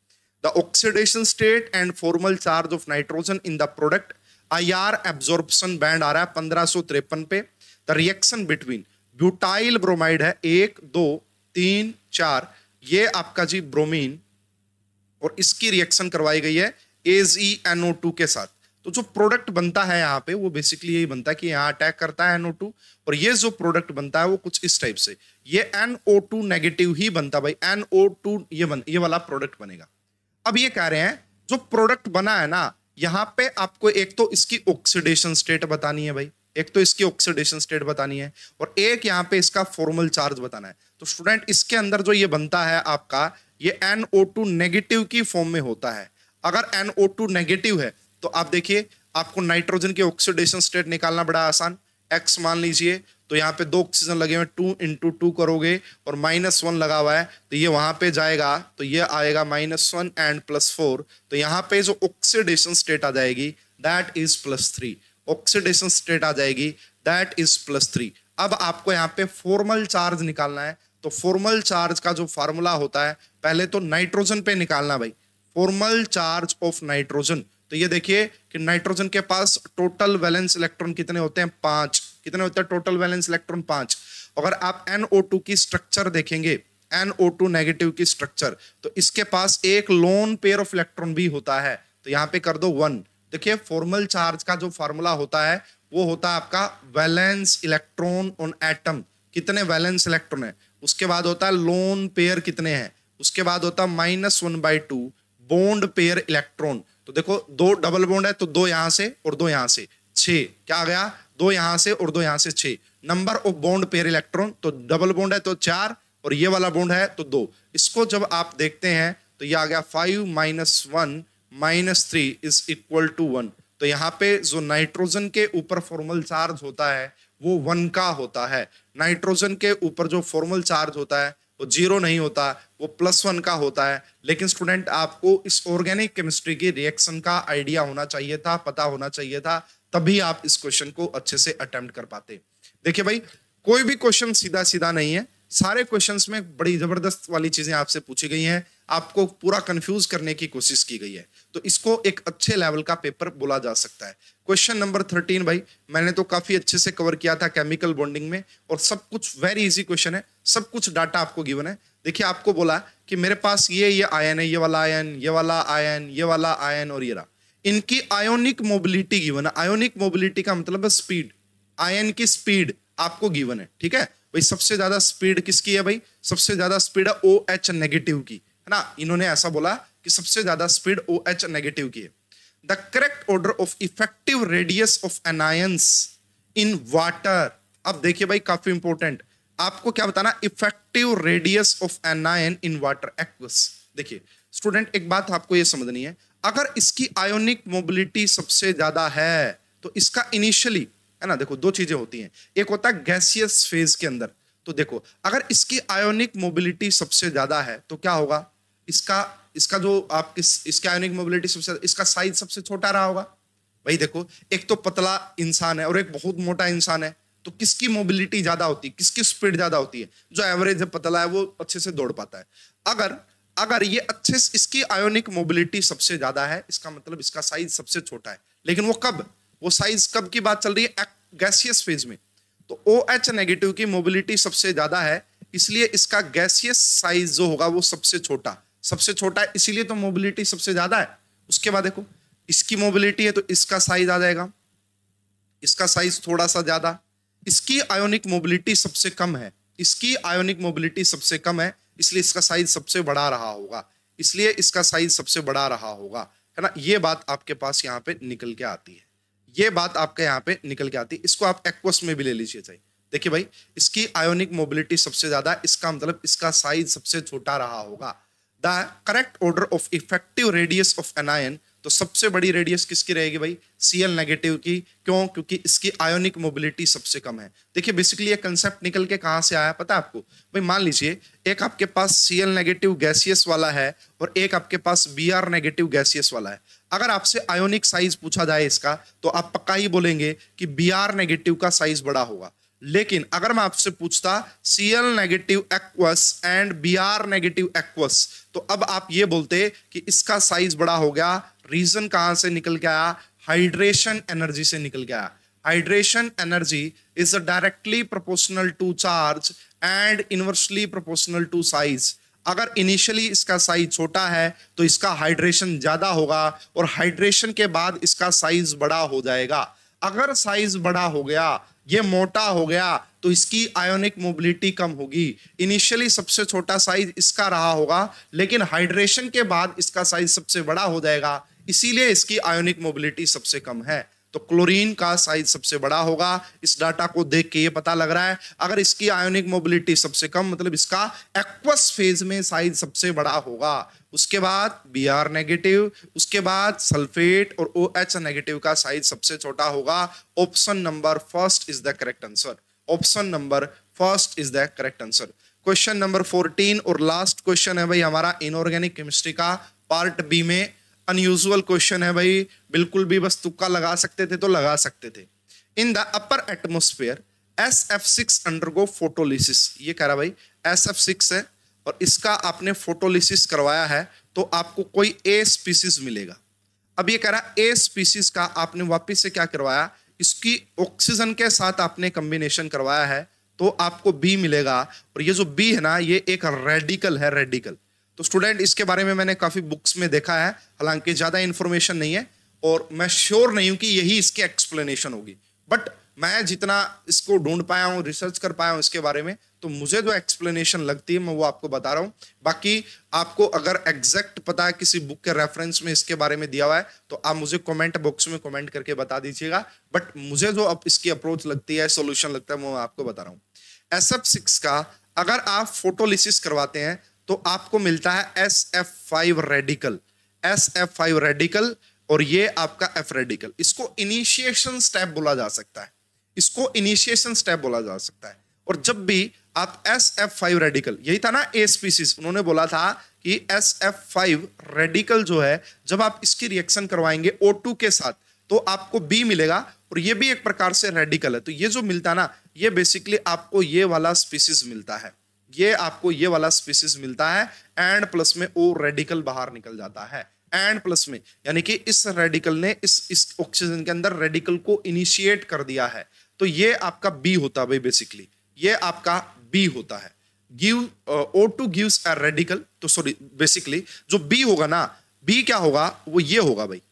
The oxidation state and formal charge of nitrogen in the product IR absorption band आ रहा है 1553 पे। The reaction between butyl bromide है 1 2 3 4, ये आपका जी ब्रोमीन, और इसकी रिएक्शन करवाई गई है AgNO2 के साथ। तो जो प्रोडक्ट बनता है यहाँ पे वो बेसिकली यही बनता है कि यहाँ अटैक करता है NO2, और ये जो प्रोडक्ट बनता है वो कुछ इस टाइप से, ये NO2 नेगेटिव ही बनता है भाई, NO2 ये वाला प्रोडक्ट बनेगा। अब ये कह रहे हैं जो प्रोडक्ट बना है ना, यहाँ पे आपको एक तो इसकी ऑक्सीडेशन स्टेट बतानी है भाई, एक तो इसकी ऑक्सीडेशन स्टेट बतानी है और एक यहाँ पे इसका फॉर्मल चार्ज बताना है। तो स्टूडेंट इसके अंदर जो ये बनता है आपका, ये NO2 नेगेटिव की फॉर्म में होता है। अगर NO2 नेगेटिव है तो आप देखिए आपको नाइट्रोजन की ऑक्सीडेशन स्टेट निकालना बड़ा आसान, X मान लीजिए, तो यहाँ पे 2 ऑक्सीजन लगे हुए, 2 × 2 करोगे और -1 लगा हुआ है तो ये वहां पे जाएगा, तो ये आएगा -1 एंड +4, तो यहाँ पे जो ऑक्सीडेशन स्टेट आ जाएगी दैट इज +3, ऑक्सीडेशन स्टेट आ जाएगी दैट इज +3। अब आपको यहाँ पे फॉर्मल चार्ज निकालना है, तो फॉर्मल चार्ज का जो फार्मूला होता है पहले तो नाइट्रोजन पे निकालना भाई, फॉर्मल चार्ज ऑफ नाइट्रोजन। तो ये देखिए कि नाइट्रोजन के पास टोटल वैलेंस इलेक्ट्रॉन कितने होते हैं? 5। कितने होते हैं टोटल वैलेंस इलेक्ट्रॉन? 5। अगर आप NO2 की स्ट्रक्चर देखेंगे, NO2 नेगेटिव की स्ट्रक्चर, तो इसके पास एक लोन पेयर ऑफ इलेक्ट्रॉन भी होता है, तो यहाँ पे कर दो 1, देखिए फॉर्मल चार्ज का जो फॉर्मूला होता है वो होता है आपका वैलेंस इलेक्ट्रॉन ऑन एटम, कितने वैलेंस इलेक्ट्रॉन है, उसके बाद होता है लोन पेयर कितने हैं, उसके बाद होता है -1/2 बॉन्ड पेयर इलेक्ट्रॉन। तो देखो दो डबल बॉन्ड है तो दो यहां से और दो यहां से, 6 क्या आ गया, दो यहां से और दो यहां से 6। Number of bond pair electron, तो डबल बॉन्ड है तो 4 और ये वाला बॉन्ड है तो 2। इसको जब आप देखते हैं तो ये आ गया 5 - 1 - 3 इज इक्वल टू 1। तो यहाँ पे जो नाइट्रोजन के ऊपर फॉर्मल चार्ज होता है वो 1 का होता है, नाइट्रोजन के ऊपर जो फॉर्मल चार्ज होता है वो 0 नहीं होता, वो +1 का होता है। लेकिन स्टूडेंट आपको इस ऑर्गेनिक केमिस्ट्री की रिएक्शन का आइडिया होना चाहिए था, पता होना चाहिए था, तभी आप इस क्वेश्चन को अच्छे से अटेम्प्ट कर पाते। देखिए भाई कोई भी क्वेश्चन सीधा सीधा नहीं है, सारे क्वेश्चंस में बड़ी जबरदस्त वाली चीजें आपसे पूछी गई हैं, आपको पूरा कंफ्यूज करने की कोशिश की गई है, तो इसको एक अच्छे लेवल का पेपर बोला जा सकता है। क्वेश्चन नंबर 13 भाई मैंने तो काफी अच्छे से कवर किया था केमिकल बॉन्डिंग में, और सब कुछ वेरी इजी क्वेश्चन है, सब कुछ डाटा आपको गिवन है। देखिए आपको बोला कि मेरे पास ये आयन है, ये वाला आयन, ये वाला आयन, ये वाला आयन और ये रहा, इनकी आयोनिक मोबिलिटी गिवन है। आयोनिक मोबिलिटी का मतलब है स्पीड, आयन की स्पीड आपको गिवन है, ठीक है भाई। सबसे ज्यादा स्पीड किसकी है भाई, सबसे ज्यादा स्पीड है OH नेगेटिव की, है ना, इन्होंने ऐसा बोला कि सबसे ज्यादा स्पीड OH नेगेटिव की है। The correct order of effective radius of anions in water. अब देखिए भाई काफी इंपॉर्टेंट, आपको क्या बताना, effective radius of anion in water aqueous. देखिए स्टूडेंट एक बात आपको ये समझनी है, अगर इसकी आयोनिक मोबिलिटी सबसे ज्यादा है तो इसका इनिशियली, है ना, देखो दो चीजें होती हैं, एक होता है गैसियस फेज के अंदर, तो देखो अगर इसकी आयोनिक मोबिलिटी सबसे ज्यादा है तो क्या होगा, इसका जो आप इसकी आयोनिक मोबिलिटी सबसे, इसका साइज सबसे छोटा रहा होगा। भाई देखो एक तो पतला इंसान है और एक बहुत मोटा इंसान है, तो किसकी मोबिलिटी ज्यादा होती है, किसकी स्पीड ज्यादा होती है, जो एवरेज पतला है वो अच्छे से दौड़ पाता है। अगर ये अच्छे से, इसकी आयोनिक मोबिलिटी सबसे ज्यादा है, इसका मतलब इसका साइज सबसे छोटा है। लेकिन वो कब, वो साइज कब की बात चल रही है, गैसियस फेज में। तो OH नेगेटिव की मोबिलिटी सबसे ज्यादा है, इसलिए इसका गैसियस साइज जो होगा वो सबसे छोटा है, इसीलिए तो मोबिलिटी सबसे ज्यादा है। उसके बाद देखो इसकी मोबिलिटी है तो इसका साइज आ जाएगा, इसका साइज थोड़ा सा ज्यादा, इसकी आयोनिक मोबिलिटी सबसे कम है, इसकी आयोनिक मोबिलिटी सबसे कम है, इसलिए इसका साइज सबसे बड़ा रहा होगा, इसलिए इसका साइज सबसे बड़ा रहा होगा, है ना। ये बात आपके पास यहाँ पे निकल के आती है, ये बात आपके यहाँ पे निकल के आती है। इसको आप एक्वस में भी ले लीजिए चाहिए। देखिए भाई इसकी आयोनिक मोबिलिटी सबसे ज्यादा, इसका मतलब इसका साइज सबसे छोटा रहा होगा। The correct order of effective radius of an ion, तो सबसे बड़ी रेडियस किसकी रहेगी भाई, Cl नेगेटिव की। क्यों, क्योंकि इसकी आयोनिक मोबिलिटी सबसे कम है। देखिए बेसिकली ये कंसेप्ट निकल के कहां से आया पता है आपको भाई, मान लीजिए एक आपके पास Cl नेगेटिव गैसियस वाला है और एक आपके पास Br नेगेटिव गैसियस वाला है। अगर आपसे आयोनिक साइज पूछा जाए इसका तो आप पक्का ही बोलेंगे कि Br नेगेटिव का साइज बड़ा होगा। लेकिन अगर मैं आपसे पूछता Cl negative aqueous and Br negative aqueous, तो अब आप ये बोलते कि इसका साइज बड़ा हो गया। रीजन कहां से निकल के आया, हाइड्रेशन एनर्जी से निकल के आया। Hydration energy is directly proportional to charge and inversely proportional to size. अगर इनिशियली इसका साइज छोटा है तो इसका हाइड्रेशन ज्यादा होगा और हाइड्रेशन के बाद इसका साइज बड़ा हो जाएगा। अगर साइज बड़ा हो गया, ये मोटा हो गया, तो इसकी आयोनिक मोबिलिटी कम होगी। इनिशियली सबसे छोटा साइज इसका रहा होगा, लेकिन हाइड्रेशन के बाद इसका साइज सबसे बड़ा हो जाएगा, इसीलिए इसकी आयोनिक मोबिलिटी सबसे कम है। तो क्लोरीन का साइज सबसे बड़ा होगा। इस डाटा को देख के ये पता लग रहा है, अगर इसकी आयोनिक मोबिलिटी सबसे कम मतलब इसका एक्वस फेज में साइज सबसे बड़ा होगा। उसके बाद Br नेगेटिव, उसके बाद सल्फेट और OH नेगेटिव का साइज सबसे छोटा होगा। Option number first is the correct answer. Option number first is the correct answer. Question number 14 और लास्ट क्वेश्चन है भाई हमारा इनऑर्गेनिक केमिस्ट्री का पार्ट बी में। अनयूजुअल क्वेश्चन है भाई, बिल्कुल भी बस तुक्का लगा सकते थे तो लगा सकते थे। In the upper atmosphere SF6 undergo photolysis, ये कह रहा भाई SF6 है और इसका आपने फोटोलिसिस करवाया है तो आपको कोई A स्पीसीज मिलेगा। अब ये कह रहा A स्पीसीज का आपने वापिस से क्या करवाया, इसकी ऑक्सीजन के साथ आपने कॉम्बिनेशन करवाया है तो आपको B मिलेगा। और ये जो B है ना, ये एक रेडिकल है, रेडिकल। तो स्टूडेंट इसके बारे में मैंने काफी बुक्स में देखा है, हालांकि ज्यादा इंफॉर्मेशन नहीं है। और मैं श्योर नहीं हूं कि यही इसकी एक्सप्लेनेशन होगी, बट मैं जितना इसको ढूंढ पाया हूं, रिसर्च कर पाया हूं इसके बारे में, तो मुझे जो एक्सप्लेनेशन लगती है मैं वो आपको बता रहा हूं। बाकी आपको अगर एग्जैक्ट पता है किसी बुक के रेफरेंस में इसके बारे में दिया हुआ है तो आप मुझे कमेंट बॉक्स में कमेंट करके बता दीजिएगा, बट मुझे जो अब इसकी अप्रोच लगती है, सोल्यूशन लगता है, वो आपको बता रहा हूं। SF6 का अगर आप फोटोलिसिस करवाते हैं तो आपको मिलता है SF5 रेडिकल, SF5 रेडिकल, और ये आपका F रेडिकल। इसको इनिशिएशन स्टेप बोला जा सकता है, इसको इनिशिएशन स्टेप बोला जा सकता है। और जब भी आप SF5 रेडिकल, यही था ना ए स्पीसीज, उन्होंने बोला था कि SF5 रेडिकल जो है, जब आप इसकी रिएक्शन करवाएंगे O2 के साथ तो आपको B मिलेगा, और ये भी एक प्रकार से रेडिकल है। तो ये जो मिलता है ना, ये बेसिकली आपको ये वाला स्पीसीज मिलता है, ये आपको ये वाला स्पीसीज मिलता है, एंड प्लस में O रेडिकल बाहर निकल जाता है, एंड प्लस में, यानी कि इस रेडिकल ने इस ऑक्सीजन के अंदर रेडिकल को इनिशिएट कर दिया है। तो ये आपका बी होता है भाई, बेसिकली ये आपका बी होता है। Give O2 gives a radical, तो सॉरी बेसिकली जो बी होगा ना, बी क्या होगा, वो ये होगा भाई,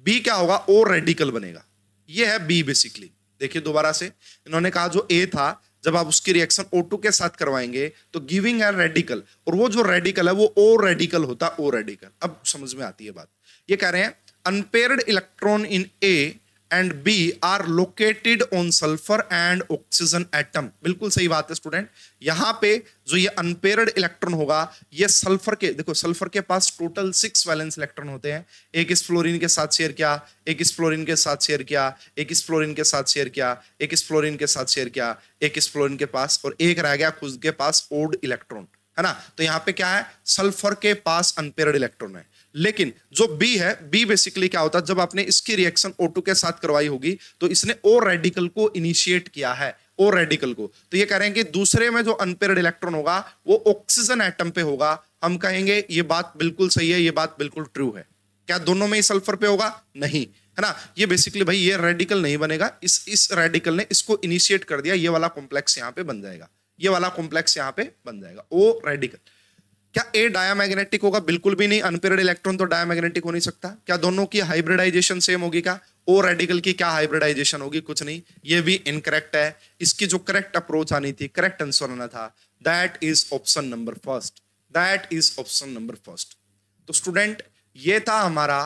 बी क्या होगा, O रेडिकल बनेगा, ये है बी बेसिकली। देखिए दोबारा से, इन्होंने कहा जो ए था, जब आप उसकी रिएक्शन O2 के साथ करवाएंगे तो गिविंग है रेडिकल, और वो जो रेडिकल है वो O रेडिकल होता है, O रेडिकल। अब समझ में आती है बात। ये कह रहे हैं unpaired electron in A and B are located on sulphur and oxygen atom. बिल्कुल सही बात है स्टूडेंट। यहां पे जो ये अनपेयर्ड इलेक्ट्रॉन होगा, ये सल्फर के, देखो सल्फर के पास टोटल 6 वैलेंस इलेक्ट्रॉन होते हैं। एक इस फ्लोरीन के साथ शेयर किया, एक इस फ्लोरीन के साथ शेयर किया, एक इस फ्लोरीन के साथ शेयर किया, एक इस फ्लोरीन के साथ शेयर किया, एक इस फ्लोरीन के पास, और एक रह गया खुद के पास ओड इलेक्ट्रॉन, है ना। तो यहाँ पे क्या है, सल्फर के पास अनपेयर्ड इलेक्ट्रॉन है। लेकिन जो बी है, बी बेसिकली क्या होता है, जब आपने इसकी रिएक्शन O2 के साथ करवाई होगी तो इसने O रेडिकल को इनिशिएट किया है, O रेडिकल को। तो ये कह रहे हैं कि दूसरे में जो अनपेयर्ड इलेक्ट्रॉन होगा वो ऑक्सीजन एटम पे होगा। हम कहेंगे ये बात बिल्कुल सही है, ये बात बिल्कुल ट्रू है। क्या दोनों में ही सल्फर पे होगा? नहीं, है ना। ये बेसिकली भाई ये रेडिकल नहीं बनेगा, इस रेडिकल ने इसको इनिशिएट कर दिया, ये वाला कॉम्प्लेक्स यहाँ पे बन जाएगा, ये वाला कॉम्प्लेक्स यहाँ पे बन जाएगा, O रेडिकल। क्या ए डायामैग्नेटिक होगा? बिल्कुल भी नहीं, अनपेयर्ड इलेक्ट्रॉन तो डायामैग्नेटिक हो नहीं सकता। क्या दोनों की हाइब्रिडाइजेशन सेम होगी? क्या ओ रेडिकल की क्या हाइब्रिडाइजेशन होगी? कुछ नहीं, ये भी इनकरेक्ट है। इसकी जो करेक्ट अप्रोच आनी थी, करेक्ट आंसर आना था, that is option number first, that is option number first. तो स्टूडेंट ये था हमारा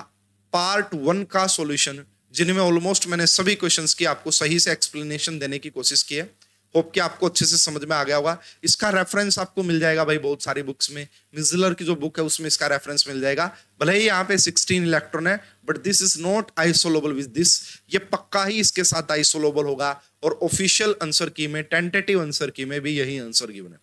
पार्ट 1 का सॉल्यूशन, जिनमें ऑलमोस्ट मैंने सभी क्वेश्चंस की आपको सही से एक्सप्लेनेशन देने की कोशिश की है। होप कि आपको अच्छे से समझ में आ गया होगा। इसका रेफरेंस आपको मिल जाएगा भाई बहुत सारी बुक्स में, मिज़लर की जो बुक है उसमें इसका रेफरेंस मिल जाएगा। भले ही यहाँ पे 16 इलेक्ट्रॉन है, but this is not isolable with this, ये पक्का ही इसके साथ आइसोलेबल होगा, और ऑफिशियल आंसर की में, टेंटेटिव आंसर की में भी यही आंसर गिवन है।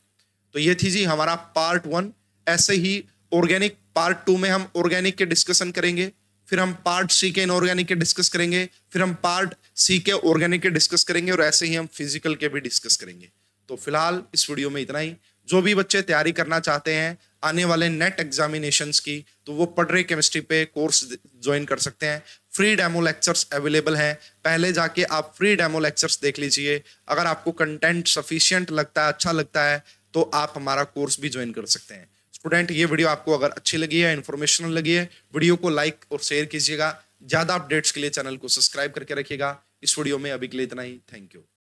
तो ये थी जी हमारा पार्ट 1। ऐसे ही ऑर्गेनिक पार्ट 2 में हम ऑर्गेनिक के डिस्कशन करेंगे, फिर हम पार्ट सी के इनऑर्गेनिक के डिस्कस करेंगे, फिर हम पार्ट सी के ऑर्गेनिक के डिस्कस करेंगे, और ऐसे ही हम फिजिकल के भी डिस्कस करेंगे। तो फिलहाल इस वीडियो में इतना ही। जो भी बच्चे तैयारी करना चाहते हैं आने वाले नेट एग्जामिनेशंस की, तो वो पढ़ रहे केमिस्ट्री पे कोर्स ज्वाइन कर सकते हैं। फ्री डेमो लेक्चर्स अवेलेबल हैं, पहले जाके आप फ्री डेमो लेक्चर्स देख लीजिए। अगर आपको कंटेंट सफिशिएंट लगता है, अच्छा लगता है, तो आप हमारा कोर्स भी ज्वाइन कर सकते हैं। स्टूडेंट ये वीडियो आपको अगर अच्छी लगी है, इन्फॉर्मेशनल लगी है, वीडियो को लाइक और शेयर कीजिएगा। ज्यादा अपडेट्स के लिए चैनल को सब्सक्राइब करके रखिएगा। इस वीडियो में अभी के लिए इतना ही। Thank you.